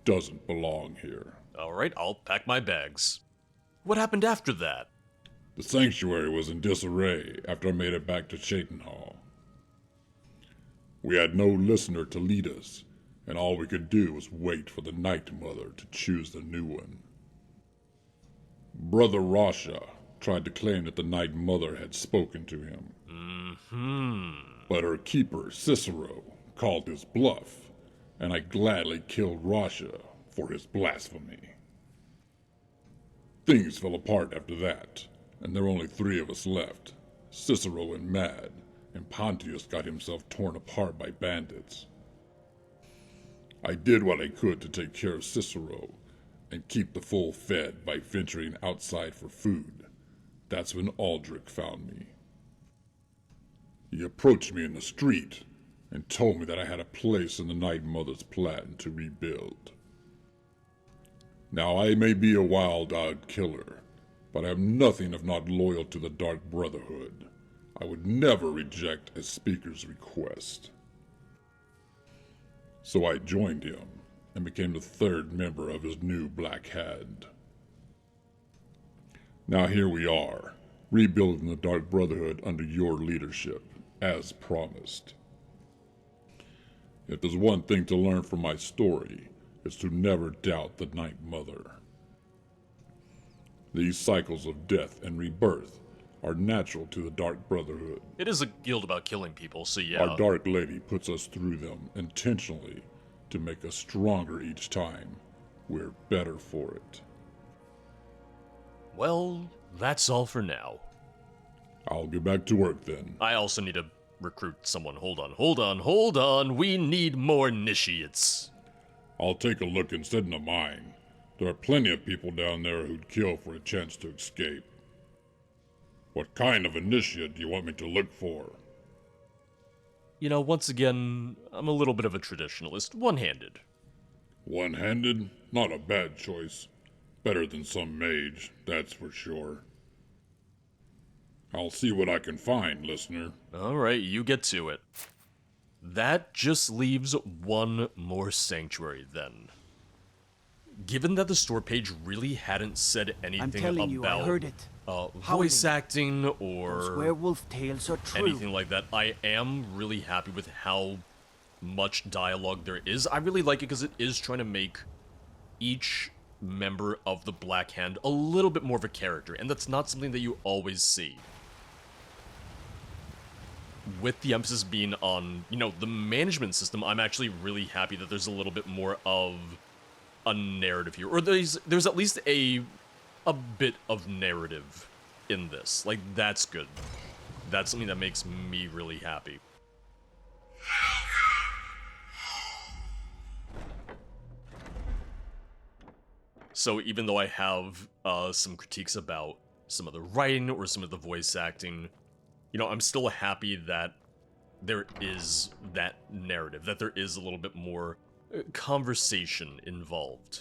Speaker 4: doesn't belong here.
Speaker 1: Alright, I'll pack my bags. What happened after that?
Speaker 4: The sanctuary was in disarray after I made it back to Windhelm. We had no listener to lead us, and all we could do was wait for the Night Mother to choose the new one. Brother Rasha tried to claim that the Night Mother had spoken to him. But her keeper, Cicero, called his bluff, and I gladly killed Rasha for his blasphemy. Things fell apart after that, and there were only 3 of us left, Cicero and Mad, and Pontius got himself torn apart by bandits. I did what I could to take care of Cicero and keep the foal fed by venturing outside for food. That's when Aldrich found me. He approached me in the street and told me that I had a place in the Night Mother's plan to rebuild. Now, I may be a wild-eyed killer, but I am nothing if not loyal to the Dark Brotherhood. I would never reject a speaker's request. So I joined him and became the third member of his new Black Hand. Now here we are, rebuilding the Dark Brotherhood under your leadership, as promised. If there's one thing to learn from my story, it's to never doubt the Night Mother. These cycles of death and rebirth are natural to the Dark Brotherhood.
Speaker 1: It is a guild about killing people, so yeah.
Speaker 4: Our Dark Lady puts us through them intentionally to make us stronger each time. We're better for it.
Speaker 1: Well, that's all for now.
Speaker 4: I'll get back to work then.
Speaker 1: I also need to recruit someone. Hold on. We need more initiates.
Speaker 4: I'll take a look instead in the mine. There are plenty of people down there who'd kill for a chance to escape. What kind of initiate do you want me to look for?
Speaker 1: You know, once again, I'm a little bit of a traditionalist. One-handed.
Speaker 4: One-handed? Not a bad choice. Better than some mage, that's for sure. I'll see what I can find, listener.
Speaker 1: Alright, you get to it. That just leaves one more sanctuary, then. Given that the store page really hadn't said anything about
Speaker 2: heard it.
Speaker 1: voice acting or
Speaker 2: Those werewolf tales are true.
Speaker 1: anything like that, I am really happy with how much dialogue there is. I really like it because it is trying to make each member of the Black Hand a little bit more of a character, and that's not something that you always see. With the emphasis being on, you know, the management system, I'm actually really happy that there's a little bit more of a narrative here, or there's at least a bit of narrative in this. Like, that's good. That's something that makes me really happy. So even though I have some critiques about some of the writing or some of the voice acting, you know, I'm still happy that there is that narrative, that there is a little bit more conversation involved.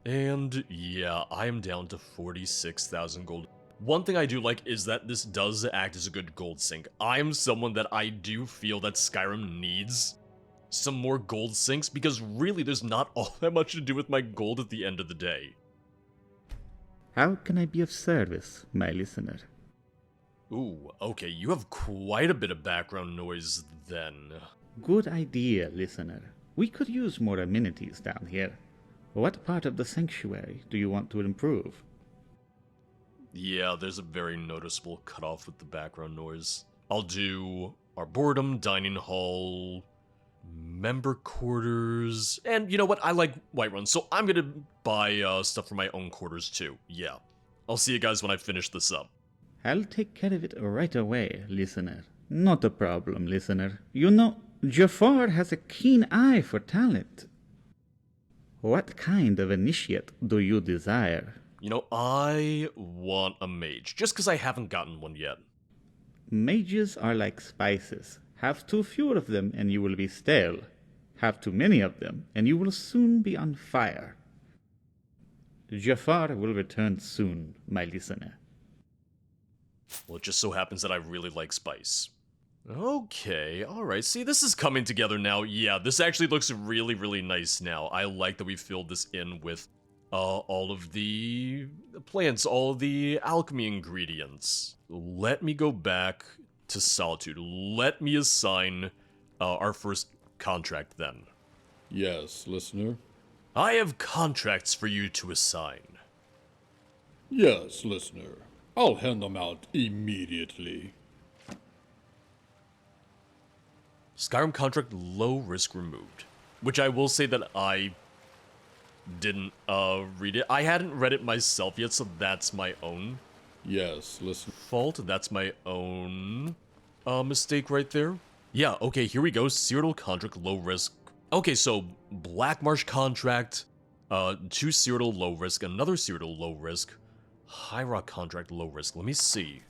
Speaker 1: And yeah, I am down to 46,000 gold. One thing I do like is that this does act as a good gold sink. I am someone that I do feel that Skyrim needs some more gold sinks, because really there's not all that much to do with my gold at the end of the day.
Speaker 5: How can I be of service, my listener?
Speaker 1: Ooh, okay, you have quite a bit of background noise then.
Speaker 5: Good idea, listener. We could use more amenities down here. What part of the sanctuary do you want to improve?
Speaker 1: Yeah, there's a very noticeable cutoff with the background noise. I'll do Arboretum, Dining Hall, Member Quarters, and you know what? I like Whiterun, so I'm gonna buy stuff for my own quarters too. Yeah. I'll see you guys when I finish this up.
Speaker 5: I'll take care of it right away, listener. Not a problem, listener. You know, Jafar has a keen eye for talent. What kind of initiate do you desire?
Speaker 1: You know, I want a mage, just because I haven't gotten one yet.
Speaker 5: Mages are like spices. Have too few of them and you will be stale. Have too many of them and you will soon be on fire. Jafar will return soon, my listener.
Speaker 1: Well, it just so happens that I really like spice. Okay, alright. See, this is coming together now. Yeah, this actually looks really, really nice now. I like that we filled this in with all of the plants, all of the alchemy ingredients. Let me go back to Solitude. Let me assign our first contract then.
Speaker 3: Yes, listener.
Speaker 1: I have contracts for you to assign.
Speaker 3: Yes, listener. I'll hand them out immediately.
Speaker 1: Skyrim contract, low risk removed. Which I will say that I didn't read it. I hadn't read it myself yet, so that's my own
Speaker 3: Yes, listen.
Speaker 1: Fault, that's my own mistake right there. Yeah, okay, here we go. Cyrodiil contract, low risk. Okay, so Black Marsh contract, 2 Cyrodiil low risk, another Cyrodiil low risk, High Rock contract low risk. Let me see.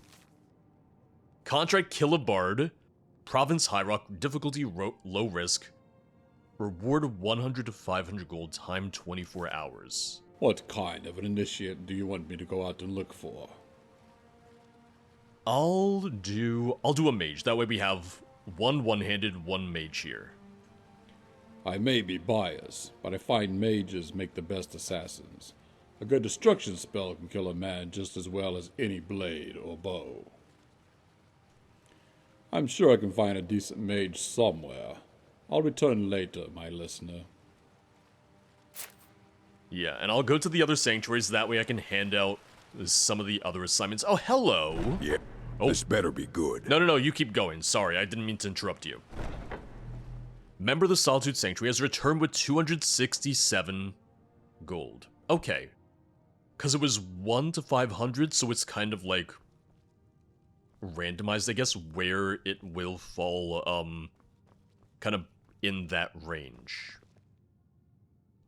Speaker 1: Contract Kill a Bard, Province High Rock, difficulty low risk, reward 100 to 500 gold, time 24 hours.
Speaker 3: What kind of an initiate do you want me to go out and look for?
Speaker 1: I'll do a mage. That way we have one-handed, one mage here.
Speaker 3: I may be biased, but I find mages make the best assassins. A good destruction spell can kill a man just as well as any blade or bow. I'm sure I can find a decent mage somewhere. I'll return later, my listener.
Speaker 1: Yeah, and I'll go to the other sanctuaries, that way I can hand out some of the other assignments. Oh, hello!
Speaker 10: Yeah, this better be good.
Speaker 1: No, you keep going. Sorry, I didn't mean to interrupt you. Member of the Solitude Sanctuary has returned with 267 gold. Okay. Because it was 1 to 500, so it's kind of like randomized, I guess, where it will fall, kind of in that range.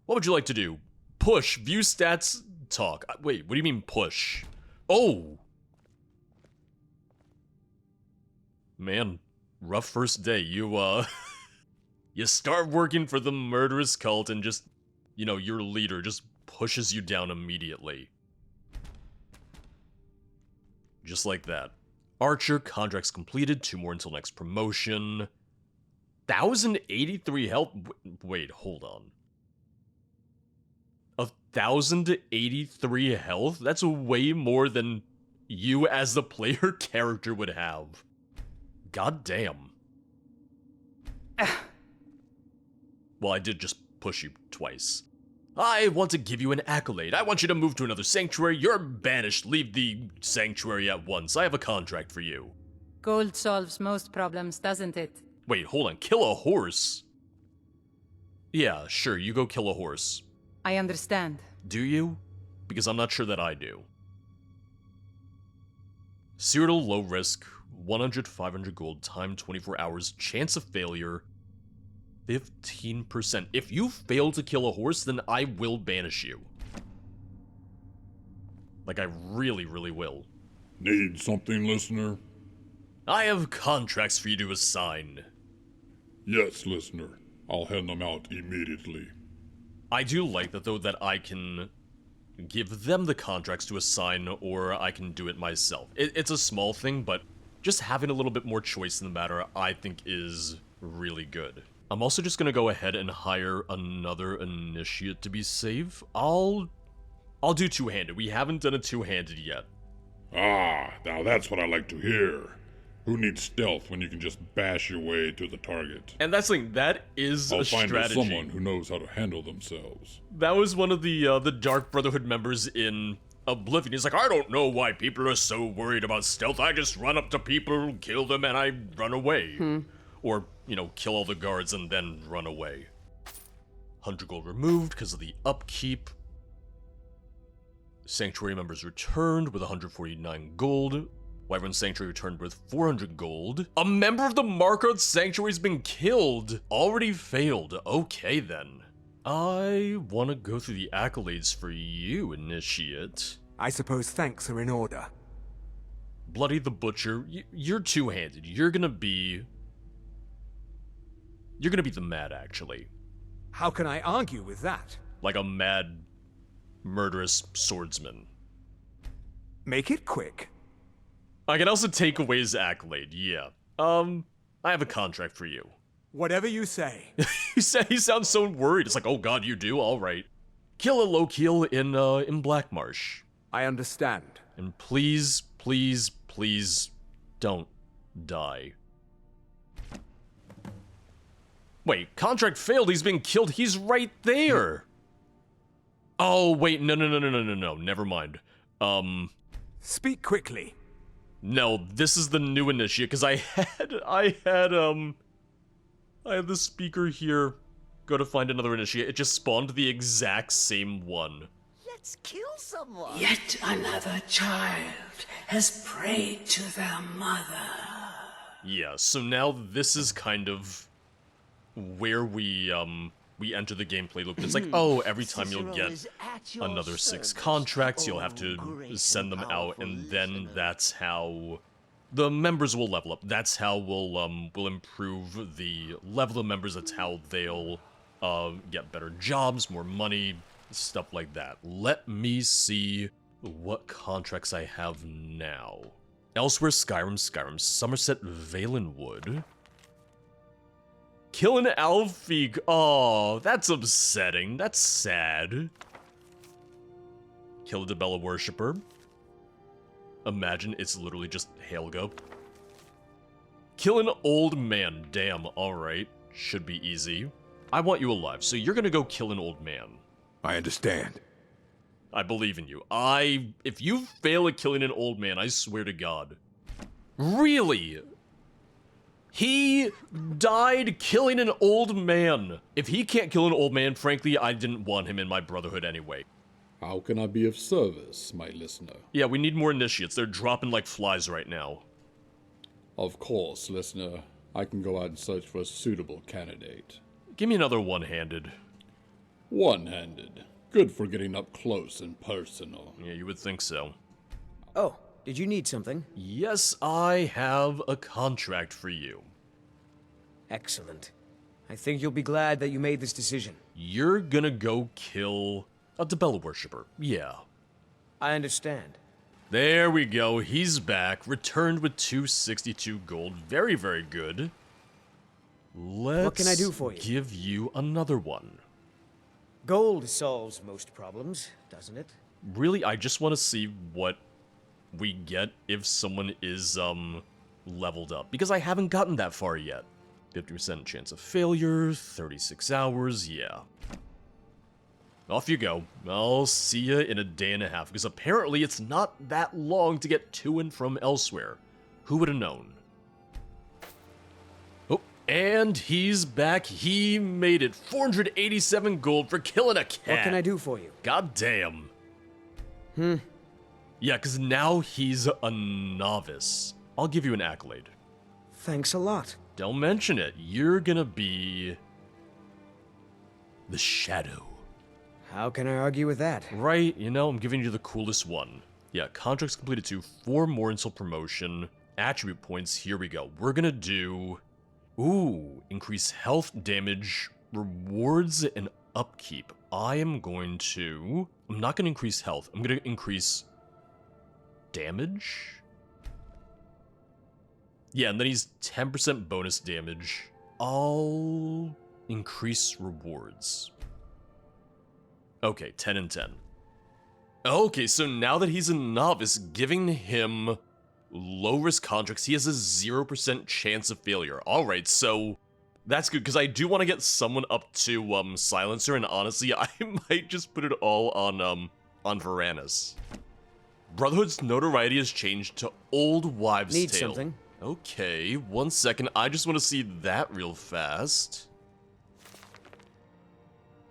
Speaker 1: What would you like to do? Push, view stats, talk. Wait, what do you mean push? Oh! Man, rough first day. You, you start working for the murderous cult and just, you know, your leader just pushes you down immediately. Just like that. Archer, contracts completed, 2 more until next promotion. 1,083 health? Wait, hold on. 1,083 health? That's way more than you as the player character would have. God damn. Well, I did just push you twice. I want to give you an accolade. I want you to move to another sanctuary. You're banished. Leave the sanctuary at once. I have a contract for you.
Speaker 11: Gold solves most problems, doesn't it?
Speaker 1: Wait, hold on. Kill a horse? Yeah, sure. You go kill a horse.
Speaker 11: I understand.
Speaker 1: Do you? Because I'm not sure that I do. Cyrodiil low risk. 100, 500 gold. Time 24 hours. Chance of failure. 15%. If you fail to kill a horse, then I will banish you. Like, I really, really will.
Speaker 4: Need something, listener?
Speaker 1: I have contracts for you to assign.
Speaker 4: Yes, listener. I'll hand them out immediately.
Speaker 1: I do like that, though, that I can give them the contracts to assign, or I can do it myself. It's a small thing, but just having a little bit more choice in the matter, I think is really good. I'm also just gonna go ahead and hire another initiate to be safe. I'll do two-handed. We haven't done a two-handed yet.
Speaker 4: Ah, now that's what I like to hear. Who needs stealth when you can just bash your way to the target?
Speaker 1: And that's like, that is a strategy.
Speaker 4: I'll find someone who knows how to handle themselves.
Speaker 1: That was one of the Dark Brotherhood members in Oblivion. He's like, I don't know why people are so worried about stealth. I just run up to people, kill them, and I run away. Or, you know, kill all the guards and then run away. 100 gold removed because of the upkeep. Sanctuary members returned with 149 gold. Whiterun Sanctuary returned with 400 gold. A member of the Markarth Sanctuary has been killed. Already failed. Okay, then. I want to go through the accolades for you, Initiate.
Speaker 2: I suppose thanks are in order.
Speaker 1: Bloody the Butcher, you're two-handed. You're gonna be the mad, actually.
Speaker 2: How can I argue with that?
Speaker 1: Like a mad, murderous swordsman.
Speaker 2: Make it quick.
Speaker 1: I can also take away his accolade, yeah. I have a contract for you.
Speaker 2: Whatever you say.
Speaker 1: He sounds so worried. It's like, oh god, you do? Alright. Kill a low-keel in Black Marsh.
Speaker 2: I understand.
Speaker 1: And please, please, please, don't die. Wait, contract failed, he's been killed, he's right there! Oh, wait, no, never mind.
Speaker 2: Speak quickly.
Speaker 1: No, this is the new initiate, because I had the speaker here go to find another initiate. It just spawned the exact same one.
Speaker 7: Let's kill someone.
Speaker 8: Yet another child has prayed to their mother.
Speaker 1: Yeah, so now this is kind of where we enter the gameplay loop. It's like, oh, every time you'll get another 6 contracts, you'll have to send them out, and then that's how the members will level up. That's how we'll improve the level of members. That's how they'll get better jobs, more money, stuff like that. Let me see what contracts I have now. Elsewhere, Skyrim, Somerset, Valenwood. Kill an Alfeek. Oh, that's upsetting. That's sad. Kill a Debella Worshipper. Imagine it's literally just Helga. Kill an old man. Damn, alright. Should be easy. I want you alive, so you're gonna go kill an old man.
Speaker 10: I understand.
Speaker 1: I believe in you. If you fail at killing an old man, I swear to God. Really? He died killing an old man. If he can't kill an old man, frankly, I didn't want him in my Brotherhood anyway.
Speaker 3: How can I be of service, my listener?
Speaker 1: Yeah, we need more initiates. They're dropping like flies right now.
Speaker 3: Of course, listener. I can go out and search for a suitable candidate.
Speaker 1: Give me another one-handed.
Speaker 3: One-handed. Good for getting up close and personal.
Speaker 1: Yeah, you would think so.
Speaker 12: Oh, did you need something?
Speaker 1: Yes, I have a contract for you.
Speaker 12: Excellent. I think you'll be glad that you made this decision.
Speaker 1: You're gonna go kill a Debella Worshipper. Yeah.
Speaker 12: I understand.
Speaker 1: There we go. He's back. Returned with 262 gold. Very, very good. What
Speaker 12: can I do for you?
Speaker 1: Give you another one.
Speaker 12: Gold solves most problems, doesn't it?
Speaker 1: Really, I just want to see what we get if someone is, leveled up. Because I haven't gotten that far yet. 50% chance of failure, 36 hours, yeah. Off you go. I'll see you in a day and a half, because apparently it's not that long to get to and from elsewhere. Who would have known? Oh, and he's back. He made it. 487 gold for killing a cat.
Speaker 12: What can I do for you?
Speaker 1: God damn. Yeah, because now he's a novice. I'll give you an accolade.
Speaker 12: Thanks a lot.
Speaker 1: Don't mention it. You're gonna be the Shadow.
Speaker 12: How can I argue with that?
Speaker 1: Right, you know, I'm giving you the coolest one. Yeah, contracts completed to 4 more until promotion. Attribute points, here we go. We're gonna do... Ooh, increase health, damage, rewards, and upkeep. I'm not gonna increase health. I'm gonna increase damage? Yeah, and then he's 10% bonus damage. I'll increase rewards. Okay, 10 and 10. Okay, so now that he's a novice, giving him low-risk contracts, he has a 0% chance of failure. Alright, so that's good, because I do want to get someone up to Silencer, and honestly, I might just put it all on Varanus. Brotherhood's notoriety has changed to Old Wives'
Speaker 12: Need
Speaker 1: Tale.
Speaker 12: something?
Speaker 1: Okay, 1 second, I just want to see that real fast.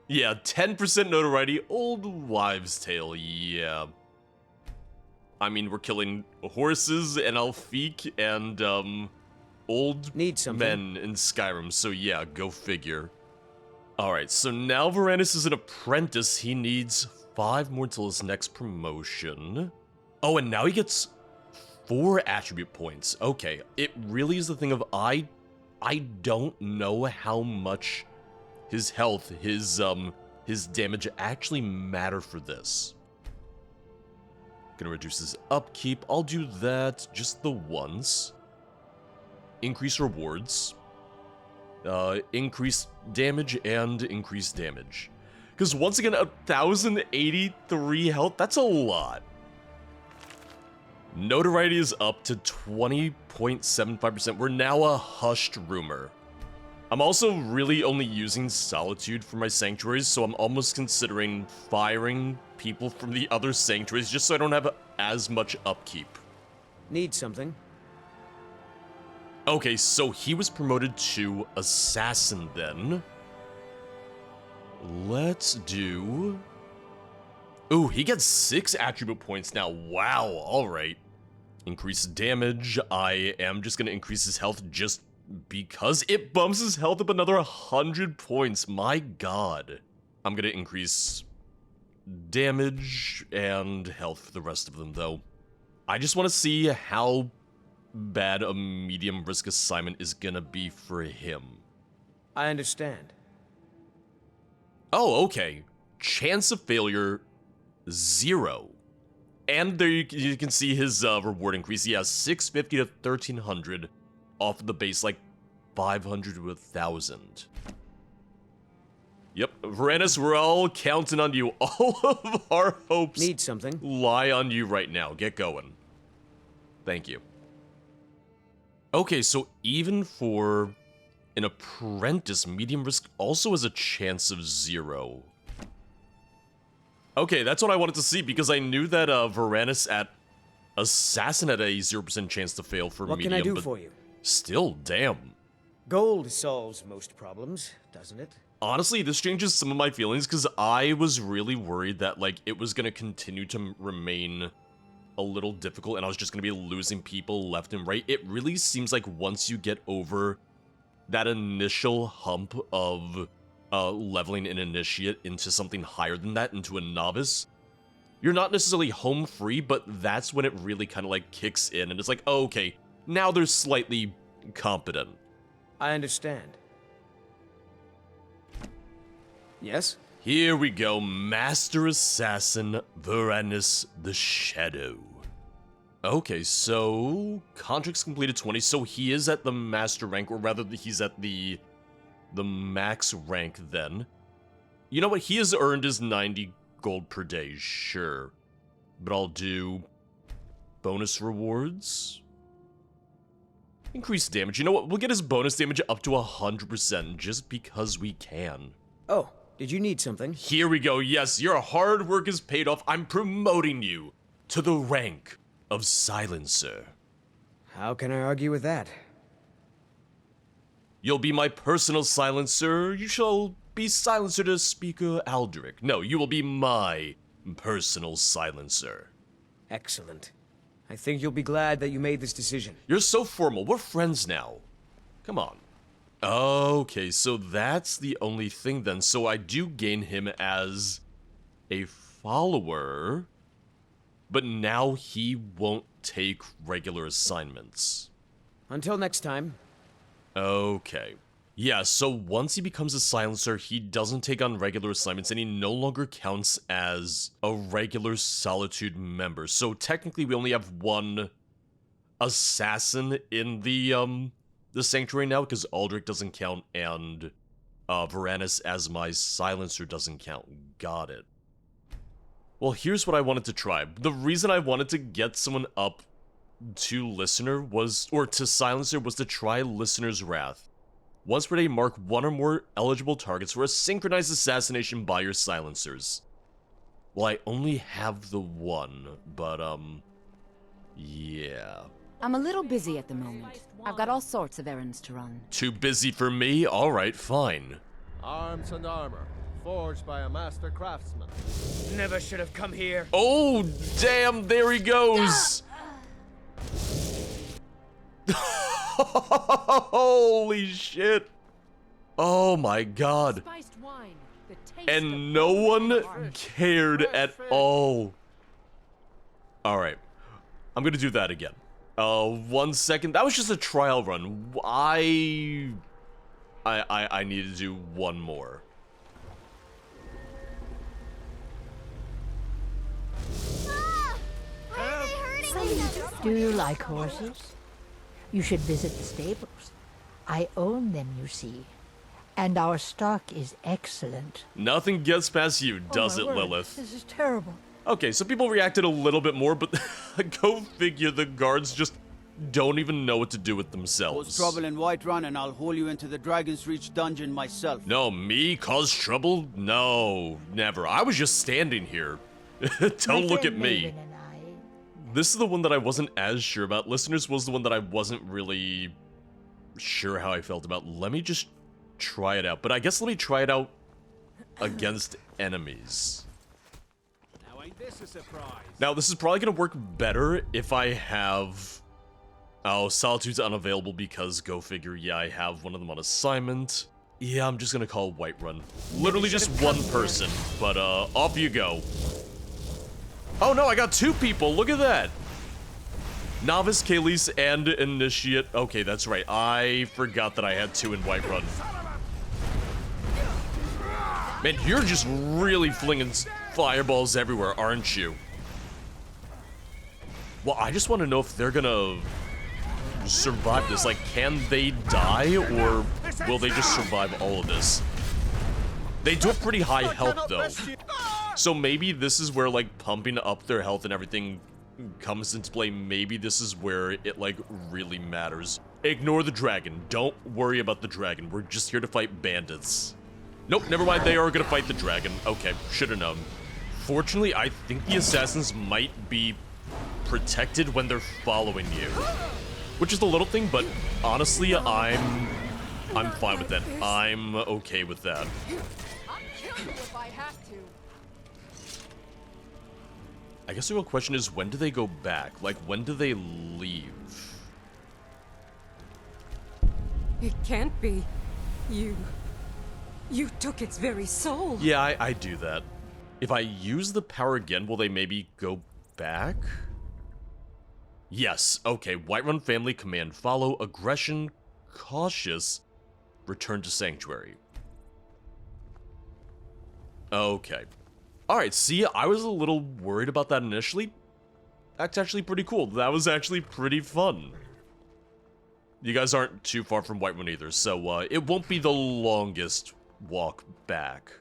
Speaker 1: Yeah, 10% notoriety, Old Wives' Tale, yeah. I mean, we're killing horses and Alfeek and, old
Speaker 12: Need something?
Speaker 1: men in Skyrim, so yeah, go figure. Alright, so now Varanus is an apprentice. He needs 5 more until his next promotion. Oh, and now he gets 4 attribute points. Okay, it really is the thing of I don't know how much his health, his damage actually matter for this. Gonna reduce his upkeep. I'll do that just the once. Increase rewards. Increase damage and increase damage. Because once again, 1,083 health, that's a lot. Notoriety is up to 20.75%. We're now a hushed rumor. I'm also really only using Solitude for my sanctuaries, so I'm almost considering firing people from the other sanctuaries just so I don't have as much upkeep.
Speaker 12: Need something?
Speaker 1: Okay, so he was promoted to Assassin then. Let's do Ooh, he gets 6 attribute points now. Wow, alright. Increase damage. I am just gonna increase his health just because it bumps his health up another 100 points. My god. I'm gonna increase damage and health for the rest of them, though. I just want to see how bad a medium risk assignment is gonna be for him.
Speaker 12: I understand.
Speaker 1: Oh, okay. Chance of failure, 0. And there you can see his reward increase. He has 650 to 1300 off of the base, like 500 to 1000. Yep, Varanus, we're all counting on you. All of our hopes
Speaker 12: Need something?
Speaker 1: lie on you right now. Get going. Thank you. Okay, so even for an apprentice, medium risk also has a chance of 0. Okay, that's what I wanted to see, because I knew that Varanus at Assassin had a 0% chance to fail for
Speaker 12: What
Speaker 1: medium.
Speaker 12: can I do
Speaker 1: but
Speaker 12: for you?
Speaker 1: Still, damn.
Speaker 12: Gold solves most problems, doesn't it?
Speaker 1: Honestly, this changes some of my feelings, because I was really worried that, like, it was going to continue to remain a little difficult, and I was just going to be losing people left and right. It really seems like once you get over that initial hump of leveling an initiate into something higher than that, into a novice, you're not necessarily home free, but that's when it really kind of like kicks in, and it's like, oh, okay, now they're slightly competent.
Speaker 12: I understand. Yes?
Speaker 1: Here we go, Master Assassin Varanus the Shadow. Okay, so contracts completed 20, so he is at the master rank, or rather he's at the max rank then. You know what, he has earned his 90 gold per day, sure. But I'll do bonus rewards. Increased damage. You know what, we'll get his bonus damage up to 100% just because we can.
Speaker 12: Oh, did you need something?
Speaker 1: Here we go, yes, your hard work is paid off. I'm promoting you to the rank of Silencer.
Speaker 12: How can I argue with that?
Speaker 1: You'll be my personal silencer. You shall be silencer to Speaker Aldrich. No, you will be my personal silencer.
Speaker 12: Excellent. I think you'll be glad that you made this decision.
Speaker 1: You're so formal. We're friends now. Come on. Okay, so that's the only thing then. So I do gain him as a follower, but now he won't take regular assignments.
Speaker 12: Until next time.
Speaker 1: Okay. Yeah, so once he becomes a silencer, he doesn't take on regular assignments, and he no longer counts as a regular Solitude member. So technically we only have one assassin in the Sanctuary now, because Aldrich doesn't count, and Varanus as my silencer doesn't count. Got it. Well, here's what I wanted to try. The reason I wanted to get someone up to Listener was, or to Silencer, was to try Listener's Wrath. Once per day, mark 1 or more eligible targets for a synchronized assassination by your silencers. Well, I only have the one, but, yeah.
Speaker 13: I'm a little busy at the moment. I've got all sorts of errands to run.
Speaker 1: Too busy for me? Alright, fine.
Speaker 14: Arms and armor, forged by a master craftsman.
Speaker 12: Never should have come here.
Speaker 1: Oh, damn, there he goes! Holy shit! Oh my god. And no one cared at all. Alright. I'm gonna do that again. 1 second. That was just a trial run. I need to do one more.
Speaker 15: Do you like horses? You should visit the stables. I own them, you see. And our stock is excellent.
Speaker 1: Nothing gets past you, does it,
Speaker 15: word.
Speaker 1: Lilith?
Speaker 15: This is terrible.
Speaker 1: Okay, so people reacted a little bit more, but go figure, the guards just don't even know what to do with themselves.
Speaker 16: Cause trouble in Whiterun and I'll haul you into the Dragon's Reach dungeon myself.
Speaker 1: No, me cause trouble? No, never. I was just standing here. Don't look at me. This is the one that I wasn't as sure about. Listeners was the one that I wasn't really sure how I felt about. Let me just try it out. But I guess let me try it out against enemies.
Speaker 16: find this a surprise.
Speaker 1: Now, this is probably going to work better if I have... Oh, Solitude's unavailable because, go figure, yeah, I have one of them on assignment. Yeah, I'm just going to call Whiterun. Literally just one person, but off you go. Oh no, I got 2 people, look at that! Novice, Kaylee's, and Initiate. Okay, that's right, I forgot that I had 2 in Whiterun. Man, you're just really flinging fireballs everywhere, aren't you? Well, I just want to know if they're gonna survive this. Like, can they die, or will they just survive all of this? They do have pretty high health, though. So maybe this is where, like, pumping up their health and everything comes into play. Maybe this is where it, like, really matters. Ignore the dragon. Don't worry about the dragon. We're just here to fight bandits. Nope, never mind, they are gonna fight the dragon. Okay, should've known. Fortunately, I think the assassins might be protected when they're following you. Which is a little thing, but honestly, I'm fine with that. I'm okay with that.
Speaker 17: I'll kill you if I have to.
Speaker 1: I guess the real question is, when do they go back? Like, when do they leave?
Speaker 17: It can't be. You took its very soul.
Speaker 1: Yeah, I do that. If I use the power again, will they maybe go back? Yes, okay, Whiterun family command follow, aggression, cautious, return to Sanctuary. Okay. Alright, see, I was a little worried about that initially. That's actually pretty cool. That was actually pretty fun. You guys aren't too far from Whiterun either, so it won't be the longest walk back.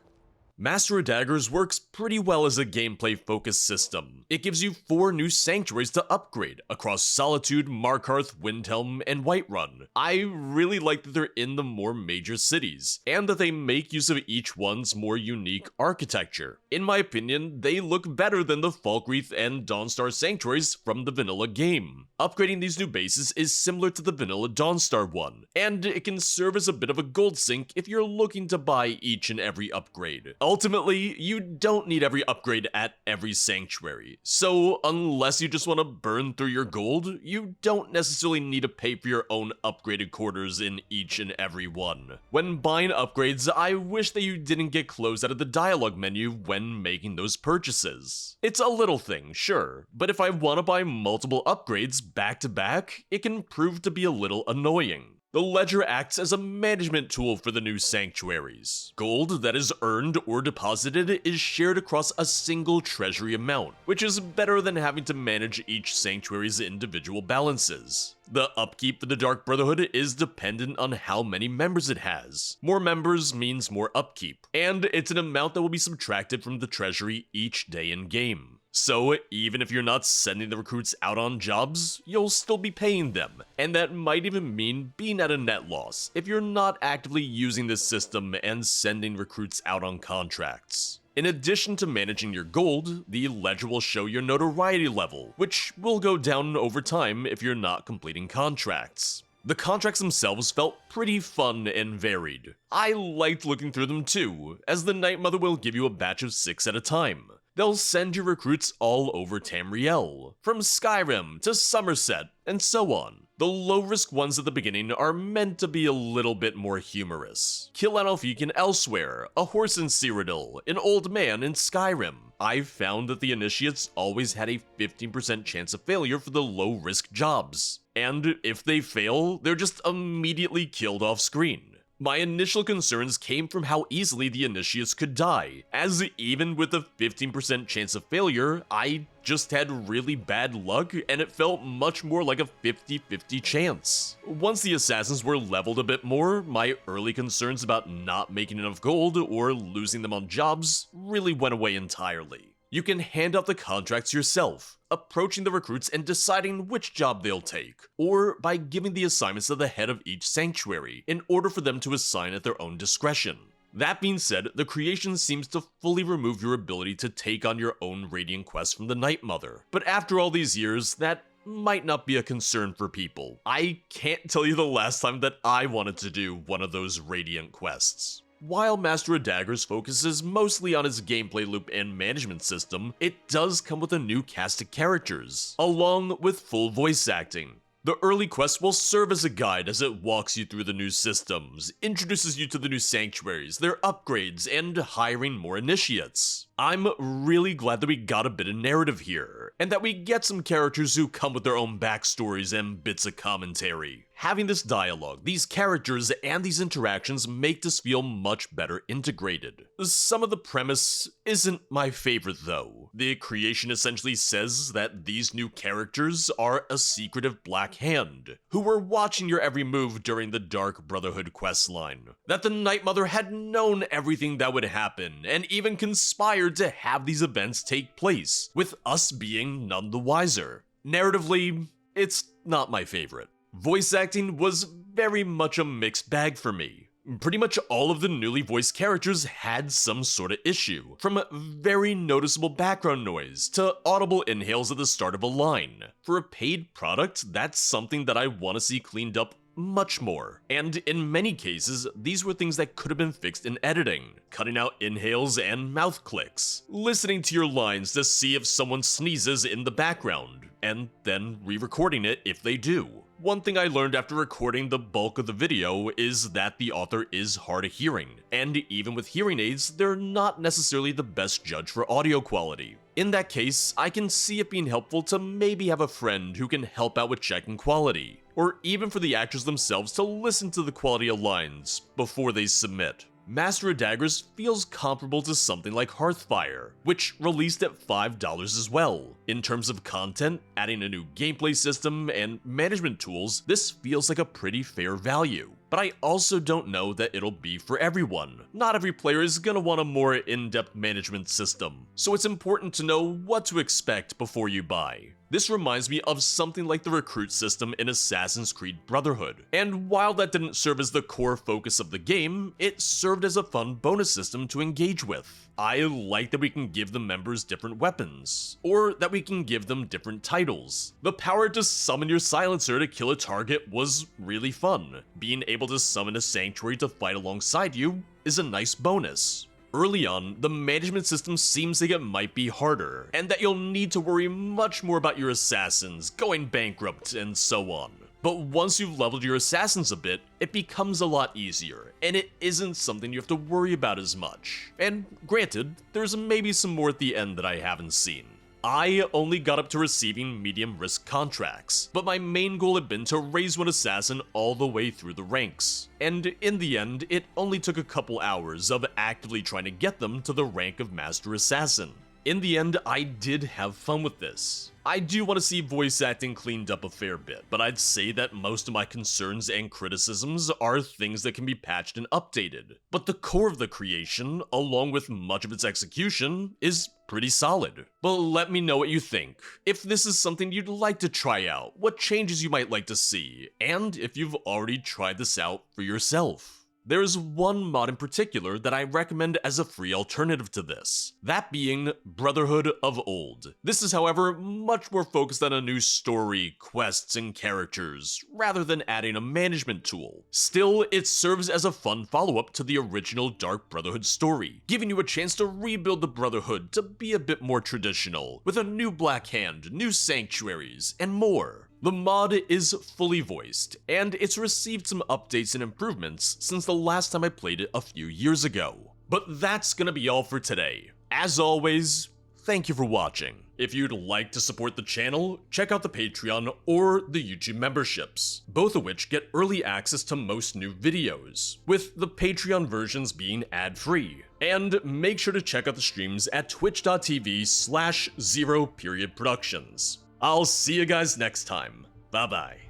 Speaker 1: Master of Daggers works pretty well as a gameplay-focused system. It gives you 4 new sanctuaries to upgrade across Solitude, Markarth, Windhelm, and Whiterun. I really like that they're in the more major cities, and that they make use of each one's more unique architecture. In my opinion, they look better than the Falkreath and Dawnstar sanctuaries from the vanilla game. Upgrading these new bases is similar to the vanilla Dawnstar one, and it can serve as a bit of a gold sink if you're looking to buy each and every upgrade. Ultimately, you don't need every upgrade at every sanctuary, so unless you just want to burn through your gold, you don't necessarily need to pay for your own upgraded quarters in each and every one. When buying upgrades, I wish that you didn't get closed out of the dialogue menu when making those purchases. It's a little thing, sure, but if I want to buy multiple upgrades back to back, it can prove to be a little annoying. The ledger acts as a management tool for the new sanctuaries. Gold that is earned or deposited is shared across a single treasury amount, which is better than having to manage each sanctuary's individual balances. The upkeep for the Dark Brotherhood is dependent on how many members it has. More members means more upkeep, and it's an amount that will be subtracted from the treasury each day in game. So, even if you're not sending the recruits out on jobs, you'll still be paying them, and that might even mean being at a net loss if you're not actively using this system and sending recruits out on contracts. In addition to managing your gold, the ledger will show your notoriety level, which will go down over time if you're not completing contracts. The contracts themselves felt pretty fun and varied. I liked looking through them too, as the Night Mother will give you a batch of 6 at a time. They'll send you recruits all over Tamriel, from Skyrim to Somerset, and so on. The low-risk ones at the beginning are meant to be a little bit more humorous. Kill an Elfican elsewhere, a horse in Cyrodiil, an old man in Skyrim. I've found that the initiates always had a 15% chance of failure for the low-risk jobs. And if they fail, they're just immediately killed off screen. My initial concerns came from how easily the initiates could die, as even with a 15% chance of failure, I just had really bad luck and it felt much more like a 50-50 chance. Once the assassins were leveled a bit more, my early concerns about not making enough gold or losing them on jobs really went away entirely. You can hand out the contracts yourself, approaching the recruits and deciding which job they'll take, or by giving the assignments to the head of each sanctuary in order for them to assign at their own discretion. That being said, the creation seems to fully remove your ability to take on your own Radiant quests from the Night Mother, but after all these years, that might not be a concern for people. I can't tell you the last time that I wanted to do one of those Radiant quests. While Master of Daggers focuses mostly on its gameplay loop and management system, it does come with a new cast of characters, along with full voice acting. The early quest will serve as a guide as it walks you through the new systems, introduces you to the new sanctuaries, their upgrades, and hiring more initiates. I'm really glad that we got a bit of narrative here, and that we get some characters who come with their own backstories and bits of commentary. Having this dialogue, these characters, and these interactions make this feel much better integrated. Some of the premise isn't my favorite though. The creation essentially says that these new characters are a secretive Black Hand, who were watching your every move during the Dark Brotherhood questline. That the Night Mother had known everything that would happen, and even conspired to have these events take place, with us being none the wiser. Narratively, it's not my favorite. Voice acting was very much a mixed bag for me. Pretty much all of the newly voiced characters had some sort of issue, from very noticeable background noise to audible inhales at the start of a line. For a paid product, that's something that I want to see cleaned up much more. And in many cases, these were things that could have been fixed in editing, cutting out inhales and mouth clicks, listening to your lines to see if someone sneezes in the background, and then re-recording it if they do. One thing I learned after recording the bulk of the video is that the author is hard of hearing, and even with hearing aids, they're not necessarily the best judge for audio quality. In that case, I can see it being helpful to maybe have a friend who can help out with checking quality, or even for the actors themselves to listen to the quality of lines before they submit. Master of Daggers feels comparable to something like Hearthfire, which released at $5 as well. In terms of content, adding a new gameplay system, and management tools, this feels like a pretty fair value. But I also don't know that it'll be for everyone. Not every player is gonna want a more in-depth management system, so it's important to know what to expect before you buy. This reminds me of something like the recruit system in Assassin's Creed Brotherhood, and while that didn't serve as the core focus of the game, it served as a fun bonus system to engage with. I like that we can give the members different weapons, or that we can give them different titles. The power to summon your silencer to kill a target was really fun. Being able to summon a sanctuary to fight alongside you is a nice bonus. Early on, the management system seems like it might be harder, and that you'll need to worry much more about your assassins going bankrupt and so on. But once you've leveled your assassins a bit, it becomes a lot easier, and it isn't something you have to worry about as much. And granted, there's maybe some more at the end that I haven't seen. I only got up to receiving medium risk contracts, but my main goal had been to raise one assassin all the way through the ranks. And in the end, it only took a couple hours of actively trying to get them to the rank of Master Assassin. In the end, I did have fun with this. I do want to see voice acting cleaned up a fair bit, but I'd say that most of my concerns and criticisms are things that can be patched and updated. But the core of the creation, along with much of its execution, is pretty solid. But let me know what you think. If this is something you'd like to try out, what changes you might like to see, and if you've already tried this out for yourself. There's one mod in particular that I recommend as a free alternative to this, that being Brotherhood of Old. This is, however, much more focused on a new story, quests, and characters, rather than adding a management tool. Still, it serves as a fun follow-up to the original Dark Brotherhood story, giving you a chance to rebuild the Brotherhood to be a bit more traditional, with a new Black Hand, new sanctuaries, and more. The mod is fully voiced, and it's received some updates and improvements since the last time I played it a few years ago. But that's gonna be all for today. As always, thank you for watching. If you'd like to support the channel, check out the Patreon or the YouTube memberships, both of which get early access to most new videos, with the Patreon versions being ad-free. And make sure to check out the streams at twitch.tv/0periodproductions. I'll see you guys next time. Bye bye.